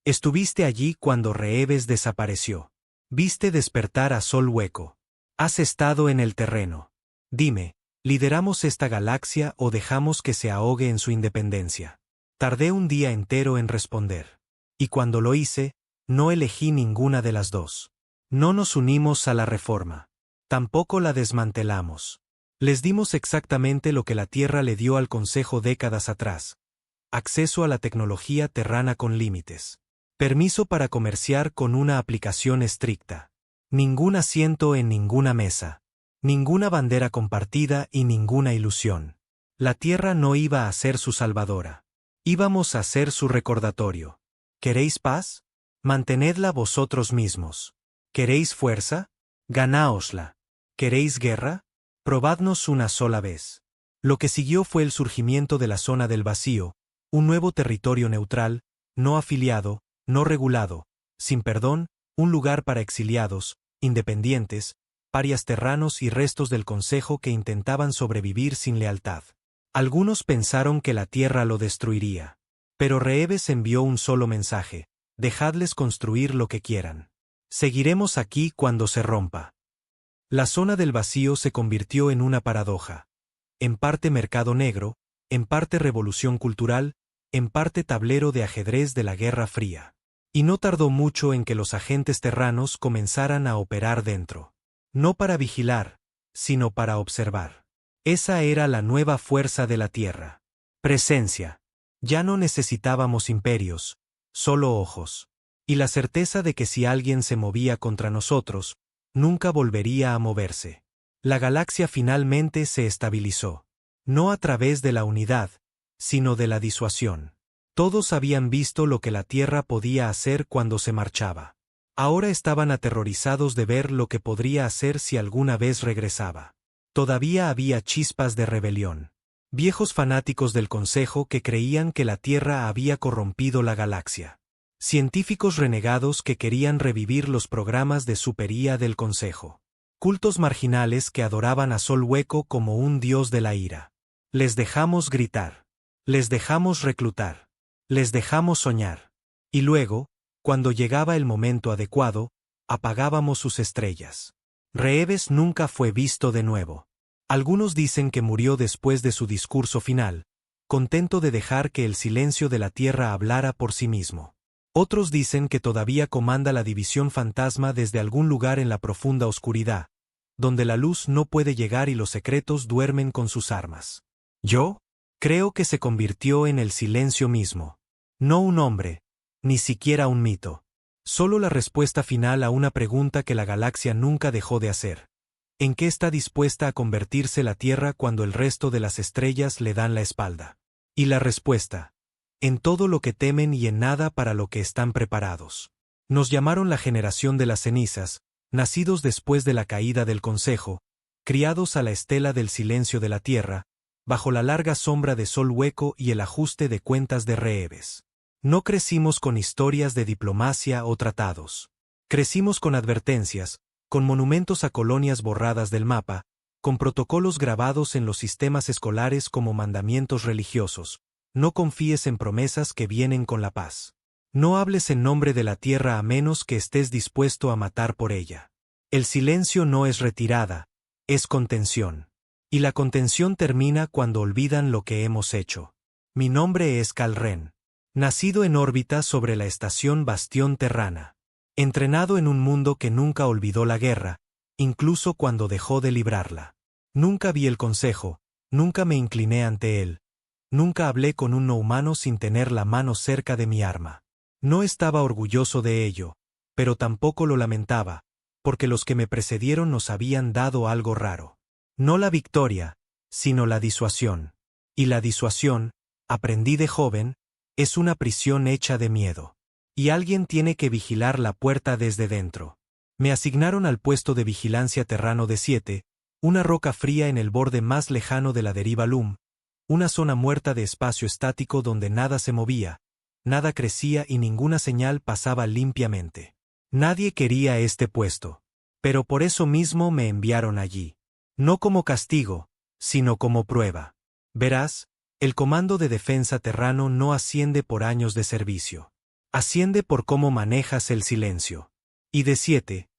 «Estuviste allí cuando Reeves desapareció. Viste despertar a Sol Hueco. Has estado en el terreno. Dime, ¿lideramos esta galaxia o dejamos que se ahogue en su independencia?» Tardé un día entero en responder. Y cuando lo hice, no elegí ninguna de las dos. No nos unimos a la Reforma. Tampoco la desmantelamos. Les dimos exactamente lo que la Tierra le dio al Consejo décadas atrás: acceso a la tecnología terrana con límites. Permiso para comerciar con una aplicación estricta. Ningún asiento en ninguna mesa. Ninguna bandera compartida y ninguna ilusión. La Tierra no iba a ser su salvadora. Íbamos a ser su recordatorio. ¿Queréis paz? Mantenedla vosotros mismos. ¿Queréis fuerza? Ganáosla. ¿Queréis guerra? Probadnos una sola vez. Lo que siguió fue el surgimiento de la zona del vacío, un nuevo territorio neutral, no afiliado, no regulado, sin perdón, un lugar para exiliados, independientes, parias terranos y restos del Consejo que intentaban sobrevivir sin lealtad. Algunos pensaron que la Tierra lo destruiría. Pero Reeves envió un solo mensaje: dejadles construir lo que quieran. Seguiremos aquí cuando se rompa. La zona del vacío se convirtió en una paradoja. En parte mercado negro, en parte revolución cultural, en parte tablero de ajedrez de la Guerra Fría. Y no tardó mucho en que los agentes terranos comenzaran a operar dentro. No para vigilar, sino para observar. Esa era la nueva fuerza de la Tierra. Presencia. Ya no necesitábamos imperios, solo ojos. Y la certeza de que si alguien se movía contra nosotros, nunca volvería a moverse. La galaxia finalmente se estabilizó. No a través de la unidad, sino de la disuasión. Todos habían visto lo que la Tierra podía hacer cuando se marchaba. Ahora estaban aterrorizados de ver lo que podría hacer si alguna vez regresaba. Todavía había chispas de rebelión. Viejos fanáticos del Consejo que creían que la Tierra había corrompido la galaxia. Científicos renegados que querían revivir los programas de supería del Consejo. Cultos marginales que adoraban a Sol Hueco como un dios de la ira. Les dejamos gritar. Les dejamos reclutar. Les dejamos soñar. Y luego, cuando llegaba el momento adecuado, apagábamos sus estrellas. Reeves nunca fue visto de nuevo. Algunos dicen que murió después de su discurso final, contento de dejar que el silencio de la Tierra hablara por sí mismo. Otros dicen que todavía comanda la división fantasma desde algún lugar en la profunda oscuridad, donde la luz no puede llegar y los secretos duermen con sus armas. Yo creo que se convirtió en el silencio mismo. No un hombre, ni siquiera un mito. Solo la respuesta final a una pregunta que la galaxia nunca dejó de hacer. ¿En qué está dispuesta a convertirse la Tierra cuando el resto de las estrellas le dan la espalda? Y la respuesta: en todo lo que temen y en nada para lo que están preparados. Nos llamaron la generación de las cenizas, nacidos después de la caída del Consejo, criados a la estela del silencio de la Tierra, bajo la larga sombra de Sol Hueco y el ajuste de cuentas de Reeves. No crecimos con historias de diplomacia o tratados. Crecimos con advertencias, con monumentos a colonias borradas del mapa, con protocolos grabados en los sistemas escolares como mandamientos religiosos. No confíes en promesas que vienen con la paz. No hables en nombre de la Tierra a menos que estés dispuesto a matar por ella. El silencio no es retirada, es contención. Y la contención termina cuando olvidan lo que hemos hecho. Mi nombre es Calren. Nacido en órbita sobre la estación Bastión Terrana. Entrenado en un mundo que nunca olvidó la guerra, incluso cuando dejó de librarla. Nunca vi el Consejo, nunca me incliné ante él. Nunca hablé con un no humano sin tener la mano cerca de mi arma. No estaba orgulloso de ello, pero tampoco lo lamentaba, porque los que me precedieron nos habían dado algo raro. No la victoria, sino la disuasión. Y la disuasión, aprendí de joven, es una prisión hecha de miedo. Y alguien tiene que vigilar la puerta desde dentro. Me asignaron al puesto de vigilancia terrano de 7, una roca fría en el borde más lejano de la deriva LUM, una zona muerta de espacio estático donde nada se movía, nada crecía y ninguna señal pasaba limpiamente. Nadie quería este puesto. Pero por eso mismo me enviaron allí. No como castigo, sino como prueba. Verás, el comando de defensa terrano no asciende por años de servicio. Asciende por cómo manejas el silencio. Y de 7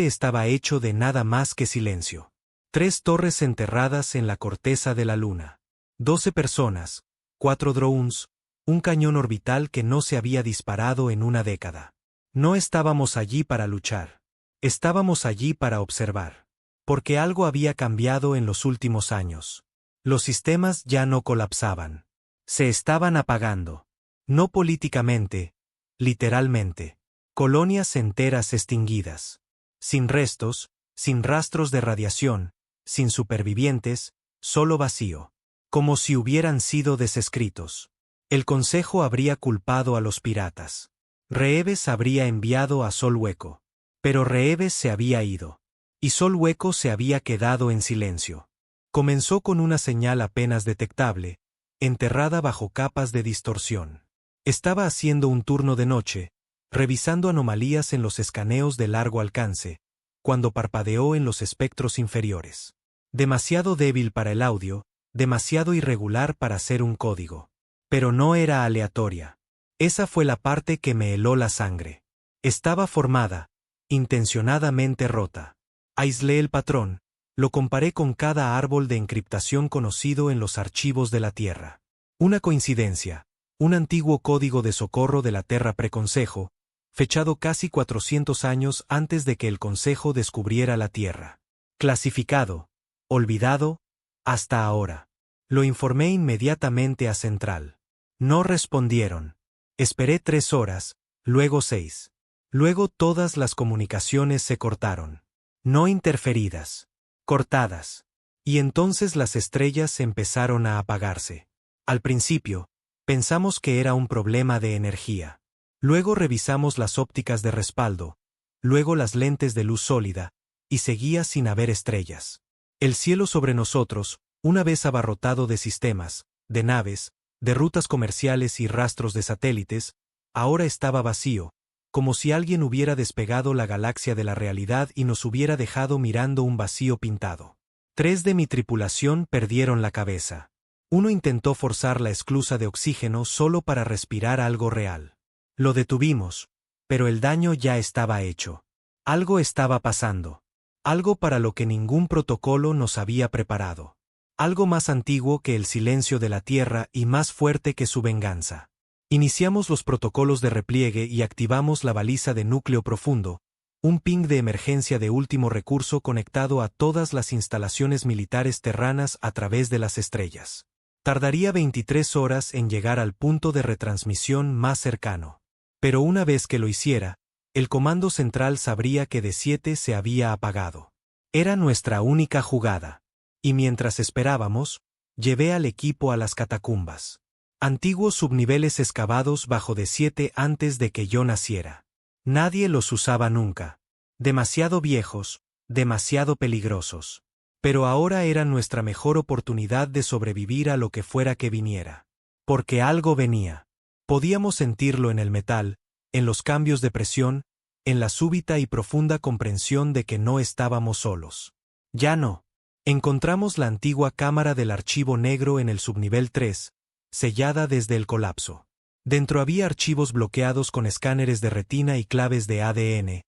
estaba hecho de nada más que silencio. 3 torres enterradas en la corteza de la luna. 12 personas, 4 drones, un cañón orbital que no se había disparado en una década. No estábamos allí para luchar. Estábamos allí para observar. Porque algo había cambiado en los últimos años. Los sistemas ya no colapsaban. Se estaban apagando. No políticamente, literalmente. Colonias enteras extinguidas. Sin restos, sin rastros de radiación, sin supervivientes, solo vacío. Como si hubieran sido desescritos. El Consejo habría culpado a los piratas. Reeves habría enviado a Sol Hueco. Pero Reeves se había ido. Y Sol Hueco se había quedado en silencio. Comenzó con una señal apenas detectable, enterrada bajo capas de distorsión. Estaba haciendo un turno de noche, revisando anomalías en los escaneos de largo alcance, cuando parpadeó en los espectros inferiores. Demasiado débil para el audio, demasiado irregular para ser un código. Pero no era aleatoria. Esa fue la parte que me heló la sangre. Estaba formada, intencionadamente rota. Aislé el patrón, lo comparé con cada árbol de encriptación conocido en los archivos de la Tierra. Una coincidencia, un antiguo código de socorro de la Terra Preconcejo, fechado casi 400 años antes de que el Consejo descubriera la Tierra. Clasificado, olvidado, hasta ahora. Lo informé inmediatamente a Central. No respondieron. Esperé 3 horas, luego 6. Luego todas las comunicaciones se cortaron. No interferidas. Cortadas. Y entonces las estrellas empezaron a apagarse. Al principio, pensamos que era un problema de energía. Luego revisamos las ópticas de respaldo, luego las lentes de luz sólida, y seguía sin haber estrellas. El cielo sobre nosotros, una vez abarrotado de sistemas, de naves, de rutas comerciales y rastros de satélites, ahora estaba vacío, como si alguien hubiera despegado la galaxia de la realidad y nos hubiera dejado mirando un vacío pintado. 3 de mi tripulación perdieron la cabeza. Uno intentó forzar la esclusa de oxígeno solo para respirar algo real. Lo detuvimos, pero el daño ya estaba hecho. Algo estaba pasando. Algo para lo que ningún protocolo nos había preparado. Algo más antiguo que el silencio de la Tierra y más fuerte que su venganza. Iniciamos los protocolos de repliegue y activamos la baliza de núcleo profundo, un ping de emergencia de último recurso conectado a todas las instalaciones militares terranas a través de las estrellas. Tardaría 23 horas en llegar al punto de retransmisión más cercano. Pero una vez que lo hiciera, el comando central sabría que de 7 se había apagado. Era nuestra única jugada. Y mientras esperábamos, llevé al equipo a las catacumbas. Antiguos subniveles excavados bajo de 7 antes de que yo naciera. Nadie los usaba nunca. Demasiado viejos, demasiado peligrosos. Pero ahora era nuestra mejor oportunidad de sobrevivir a lo que fuera que viniera. Porque algo venía. Podíamos sentirlo en el metal, en los cambios de presión, en la súbita y profunda comprensión de que no estábamos solos. Ya no. Encontramos la antigua cámara del archivo negro en el subnivel 3, sellada desde el colapso. Dentro había archivos bloqueados con escáneres de retina y claves de ADN,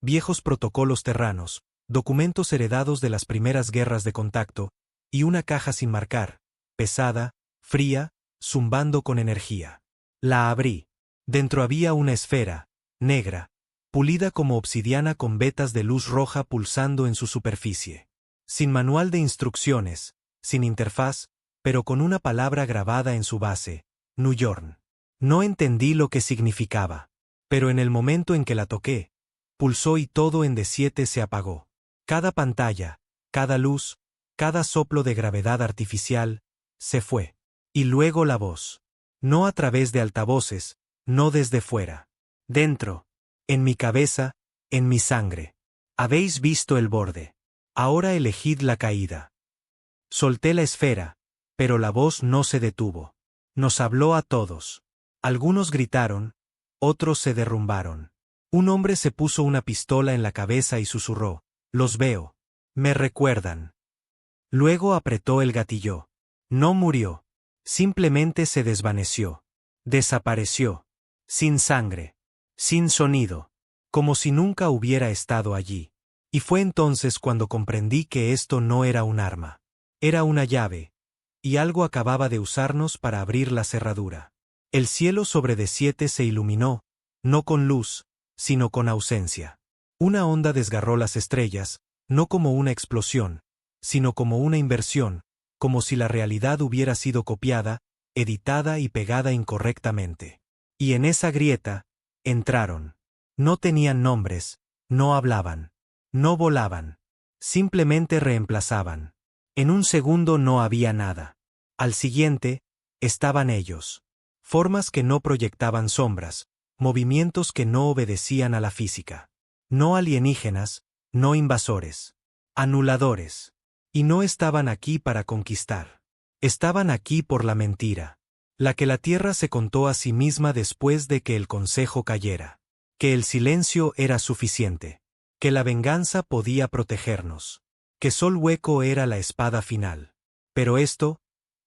viejos protocolos terranos, documentos heredados de las primeras guerras de contacto, y una caja sin marcar, pesada, fría, zumbando con energía. La abrí. Dentro había una esfera, negra, pulida como obsidiana con vetas de luz roja pulsando en su superficie. Sin manual de instrucciones, sin interfaz, pero con una palabra grabada en su base, New York. No entendí lo que significaba. Pero en el momento en que la toqué, pulsó y todo en D7 se apagó. Cada pantalla, cada luz, cada soplo de gravedad artificial, se fue. Y luego la voz. No a través de altavoces, no desde fuera. Dentro. En mi cabeza, en mi sangre. Habéis visto el borde. Ahora elegid la caída. Solté la esfera, pero la voz no se detuvo. Nos habló a todos. Algunos gritaron, otros se derrumbaron. Un hombre se puso una pistola en la cabeza y susurró, «Los veo. Me recuerdan». Luego apretó el gatillo. No murió. Simplemente se desvaneció. Desapareció. Sin sangre. Sin sonido. Como si nunca hubiera estado allí. Y fue entonces cuando comprendí que esto no era un arma. Era una llave. Y algo acababa de usarnos para abrir la cerradura. El cielo sobre D7 se iluminó, no con luz, sino con ausencia. Una onda desgarró las estrellas, no como una explosión, sino como una inversión, como si la realidad hubiera sido copiada, editada y pegada incorrectamente. Y en esa grieta, entraron. No tenían nombres, no hablaban, no volaban. Simplemente reemplazaban. En un segundo no había nada. Al siguiente, estaban ellos. Formas que no proyectaban sombras, movimientos que no obedecían a la física. No alienígenas, no invasores. Anuladores. Y no estaban aquí para conquistar. Estaban aquí por la mentira. La que la Tierra se contó a sí misma después de que el Consejo cayera. Que el silencio era suficiente. Que la venganza podía protegernos. Que Sol Hueco era la espada final. Pero esto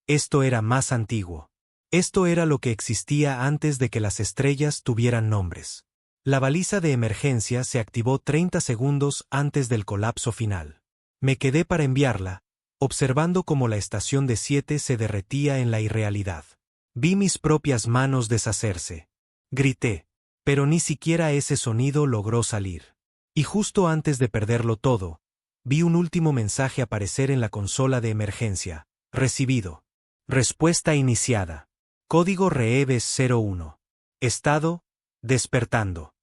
era más antiguo. Esto era lo que existía antes de que las estrellas tuvieran nombres. La baliza de emergencia se activó 30 segundos antes del colapso final. Me quedé para enviarla, observando cómo la estación D7 se derretía en la irrealidad. Vi mis propias manos deshacerse. Grité, pero ni siquiera ese sonido logró salir. Y justo antes de perderlo todo, vi un último mensaje aparecer en la consola de emergencia. Recibido. Respuesta iniciada. Código Reeves 01. Estado, despertando.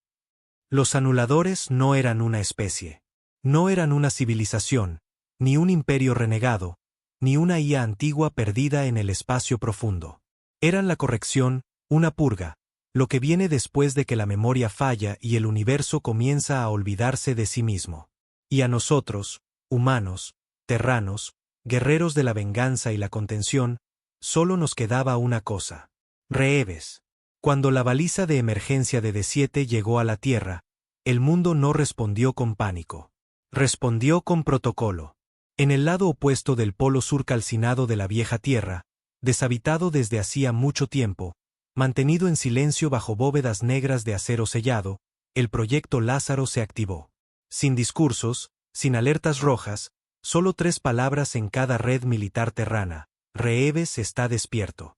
Los anuladores no eran una especie. No eran una civilización, ni un imperio renegado, ni una IA antigua perdida en el espacio profundo. Eran la corrección, una purga, lo que viene después de que la memoria falla y el universo comienza a olvidarse de sí mismo. Y a nosotros, humanos, terranos, guerreros de la venganza y la contención, solo nos quedaba una cosa. Reeves. Cuando la baliza de emergencia de D7 llegó a la Tierra, el mundo no respondió con pánico. Respondió con protocolo. En el lado opuesto del polo sur calcinado de la vieja Tierra, deshabitado desde hacía mucho tiempo, mantenido en silencio bajo bóvedas negras de acero sellado, el proyecto Lázaro se activó. Sin discursos, sin alertas rojas, solo 3 palabras en cada red militar terrana. Reeves está despierto.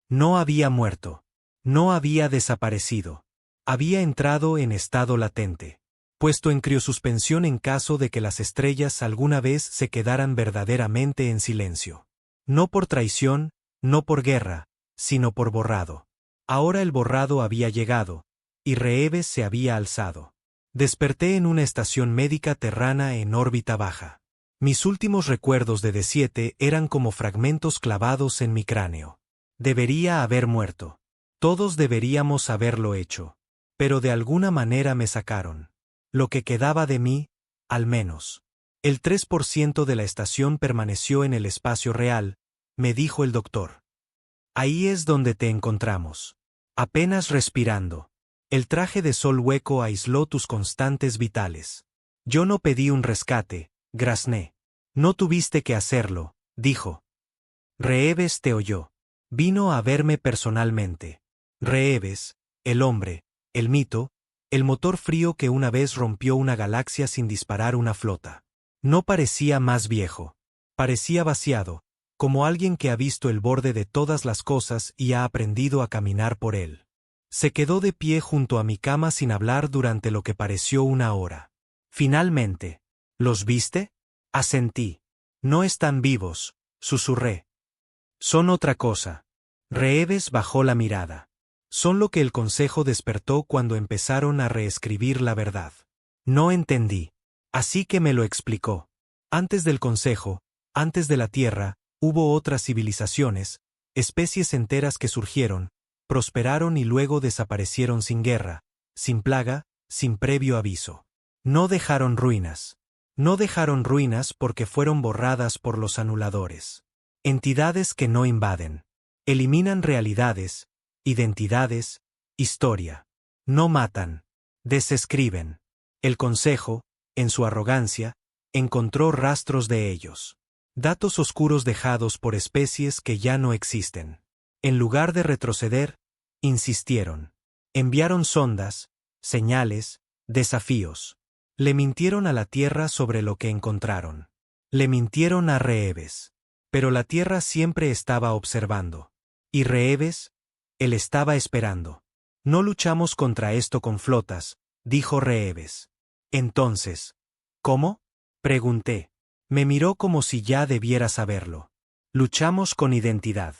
No había muerto. No había desaparecido. Había entrado en estado latente. Puesto en criosuspensión en caso de que las estrellas alguna vez se quedaran verdaderamente en silencio. No por traición, no por guerra, sino por borrado. Ahora el borrado había llegado, y Reeves se había alzado. Desperté en una estación médica terrana en órbita baja. Mis últimos recuerdos de D7 eran como fragmentos clavados en mi cráneo. Debería haber muerto. Todos deberíamos haberlo hecho. Pero de alguna manera me sacaron. Lo que quedaba de mí, al menos. El 3% de la estación permaneció en el espacio real, me dijo el doctor. Ahí es donde te encontramos. Apenas respirando. El traje de Sol Hueco aisló tus constantes vitales. Yo no pedí un rescate, grazné. No tuviste que hacerlo, dijo. Reeves te oyó. Vino a verme personalmente. Reeves, el hombre, el mito, el motor frío que una vez rompió una galaxia sin disparar una flota. No parecía más viejo. Parecía vaciado, como alguien que ha visto el borde de todas las cosas y ha aprendido a caminar por él. Se quedó de pie junto a mi cama sin hablar durante lo que pareció una hora. Finalmente, ¿los viste? Asentí. No están vivos, susurré. Son otra cosa. Reeves bajó la mirada. Son lo que el Consejo despertó cuando empezaron a reescribir la verdad. No entendí. Así que me lo explicó. Antes del Consejo, antes de la Tierra, hubo otras civilizaciones, especies enteras que surgieron, prosperaron y luego desaparecieron sin guerra, sin plaga, sin previo aviso. No dejaron ruinas. No dejaron ruinas porque fueron borradas por los anuladores. Entidades que no invaden. Eliminan realidades, identidades, historia. No matan. Desescriben. El Consejo, en su arrogancia, encontró rastros de ellos. Datos oscuros dejados por especies que ya no existen. En lugar de retroceder, insistieron. Enviaron sondas, señales, desafíos. Le mintieron a la Tierra sobre lo que encontraron. Le mintieron a Reeves. Pero la Tierra siempre estaba observando. Y Reeves, él estaba esperando. No luchamos contra esto con flotas, dijo Reeves. Entonces, ¿cómo? Pregunté. Me miró como si ya debiera saberlo. Luchamos con identidad.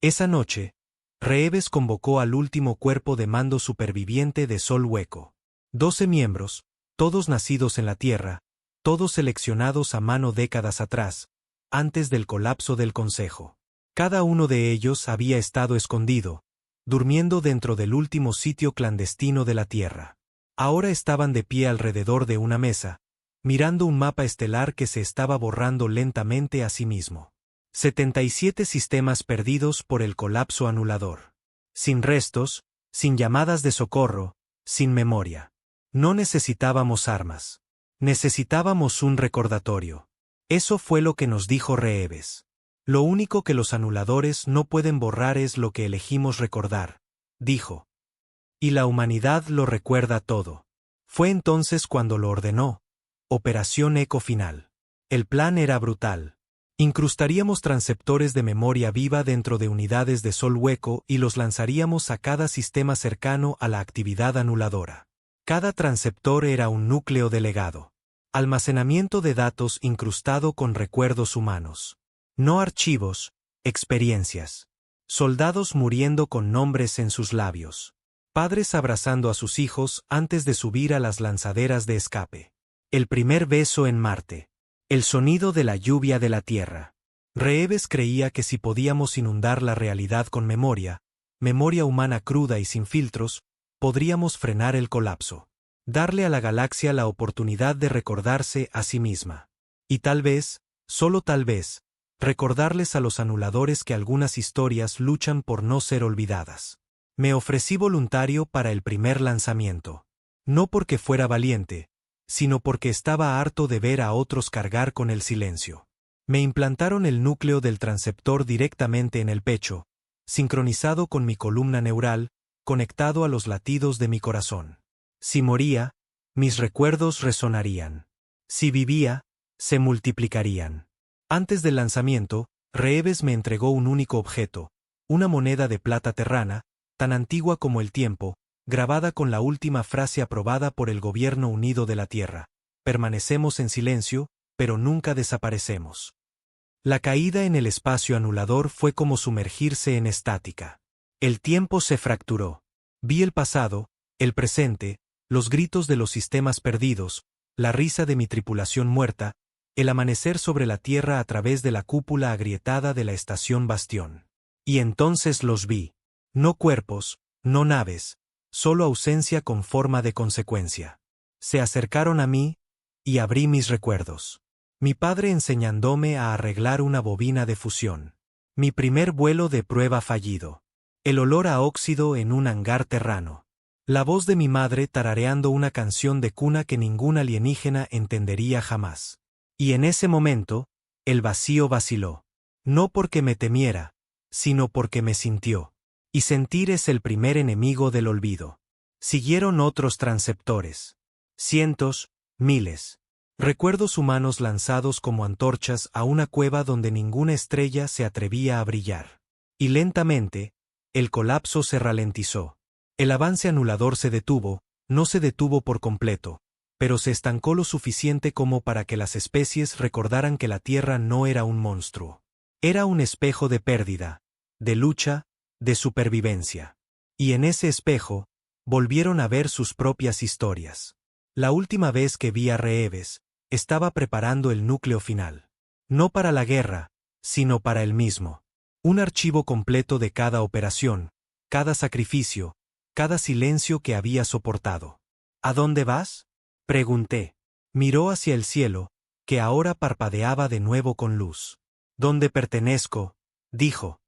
Esa noche, Reeves convocó al último cuerpo de mando superviviente de Sol Hueco. 12 miembros, todos nacidos en la Tierra, todos seleccionados a mano décadas atrás, antes del colapso del Consejo. Cada uno de ellos había estado escondido, durmiendo dentro del último sitio clandestino de la Tierra. Ahora estaban de pie alrededor de una mesa, mirando un mapa estelar que se estaba borrando lentamente a sí mismo. 77 sistemas perdidos por el colapso anulador. Sin restos, sin llamadas de socorro, sin memoria. No necesitábamos armas. Necesitábamos un recordatorio. Eso fue lo que nos dijo Reeves. Lo único que los anuladores no pueden borrar es lo que elegimos recordar, dijo. Y la humanidad lo recuerda todo. Fue entonces cuando lo ordenó. Operación Eco Final. El plan era brutal. Incrustaríamos transceptores de memoria viva dentro de unidades de Sol Hueco y los lanzaríamos a cada sistema cercano a la actividad anuladora. Cada transceptor era un núcleo de legado. Almacenamiento de datos incrustado con recuerdos humanos. No archivos, experiencias. Soldados muriendo con nombres en sus labios. Padres abrazando a sus hijos antes de subir a las lanzaderas de escape. El primer beso en Marte. El sonido de la lluvia de la Tierra. Reeves creía que si podíamos inundar la realidad con memoria humana cruda y sin filtros, podríamos frenar el colapso. Darle a la galaxia la oportunidad de recordarse a sí misma. Y tal vez, solo tal vez, recordarles a los anuladores que algunas historias luchan por no ser olvidadas. Me ofrecí voluntario para el primer lanzamiento. No porque fuera valiente, sino porque estaba harto de ver a otros cargar con el silencio. Me implantaron el núcleo del transceptor directamente en el pecho, sincronizado con mi columna neural, conectado a los latidos de mi corazón. Si moría, mis recuerdos resonarían. Si vivía, se multiplicarían. Antes del lanzamiento, Reeves me entregó un único objeto, una moneda de plata terrana, tan antigua como el tiempo, grabada con la última frase aprobada por el Gobierno Unido de la Tierra. Permanecemos en silencio, pero nunca desaparecemos. La caída en el espacio anulador fue como sumergirse en estática. El tiempo se fracturó. Vi el pasado, el presente, los gritos de los sistemas perdidos, la risa de mi tripulación muerta, el amanecer sobre la Tierra a través de la cúpula agrietada de la estación Bastión. Y entonces los vi. No cuerpos, no naves, solo ausencia con forma de consecuencia. Se acercaron a mí, y abrí mis recuerdos. Mi padre enseñándome a arreglar una bobina de fusión. Mi primer vuelo de prueba fallido. El olor a óxido en un hangar terrano. La voz de mi madre tarareando una canción de cuna que ningún alienígena entendería jamás. Y en ese momento, el vacío vaciló. No porque me temiera, sino porque me sintió. Y sentir es el primer enemigo del olvido. Siguieron otros transceptores. Cientos, miles. Recuerdos humanos lanzados como antorchas a una cueva donde ninguna estrella se atrevía a brillar. Y lentamente, el colapso se ralentizó. El avance anulador se detuvo, no se detuvo por completo, pero se estancó lo suficiente como para que las especies recordaran que la Tierra no era un monstruo. Era un espejo de pérdida, de lucha, de supervivencia. Y en ese espejo, volvieron a ver sus propias historias. La última vez que vi a Reeves, estaba preparando el núcleo final. No para la guerra, sino para él mismo. Un archivo completo de cada operación, cada sacrificio, cada silencio que había soportado. ¿A dónde vas?, pregunté. Miró hacia el cielo, que ahora parpadeaba de nuevo con luz. ¿Dónde pertenezco?, dijo.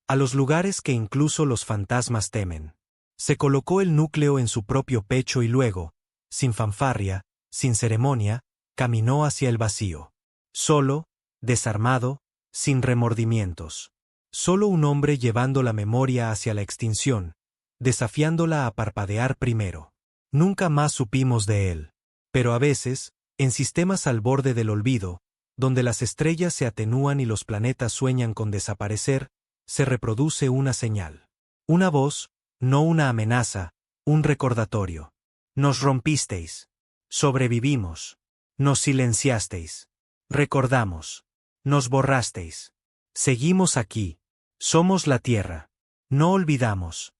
A los lugares que incluso los fantasmas temen. Se colocó el núcleo en su propio pecho y luego, sin fanfarria, sin ceremonia, caminó hacia el vacío. Solo, desarmado, sin remordimientos. Solo un hombre llevando la memoria hacia la extinción, desafiándola a parpadear primero. Nunca más supimos de él. Pero a veces, en sistemas al borde del olvido, donde las estrellas se atenúan y los planetas sueñan con desaparecer, se reproduce una señal. Una voz, no una amenaza, un recordatorio. Nos rompisteis. Sobrevivimos. Nos silenciasteis. Recordamos. Nos borrasteis. Seguimos aquí. Somos la Tierra. No olvidamos.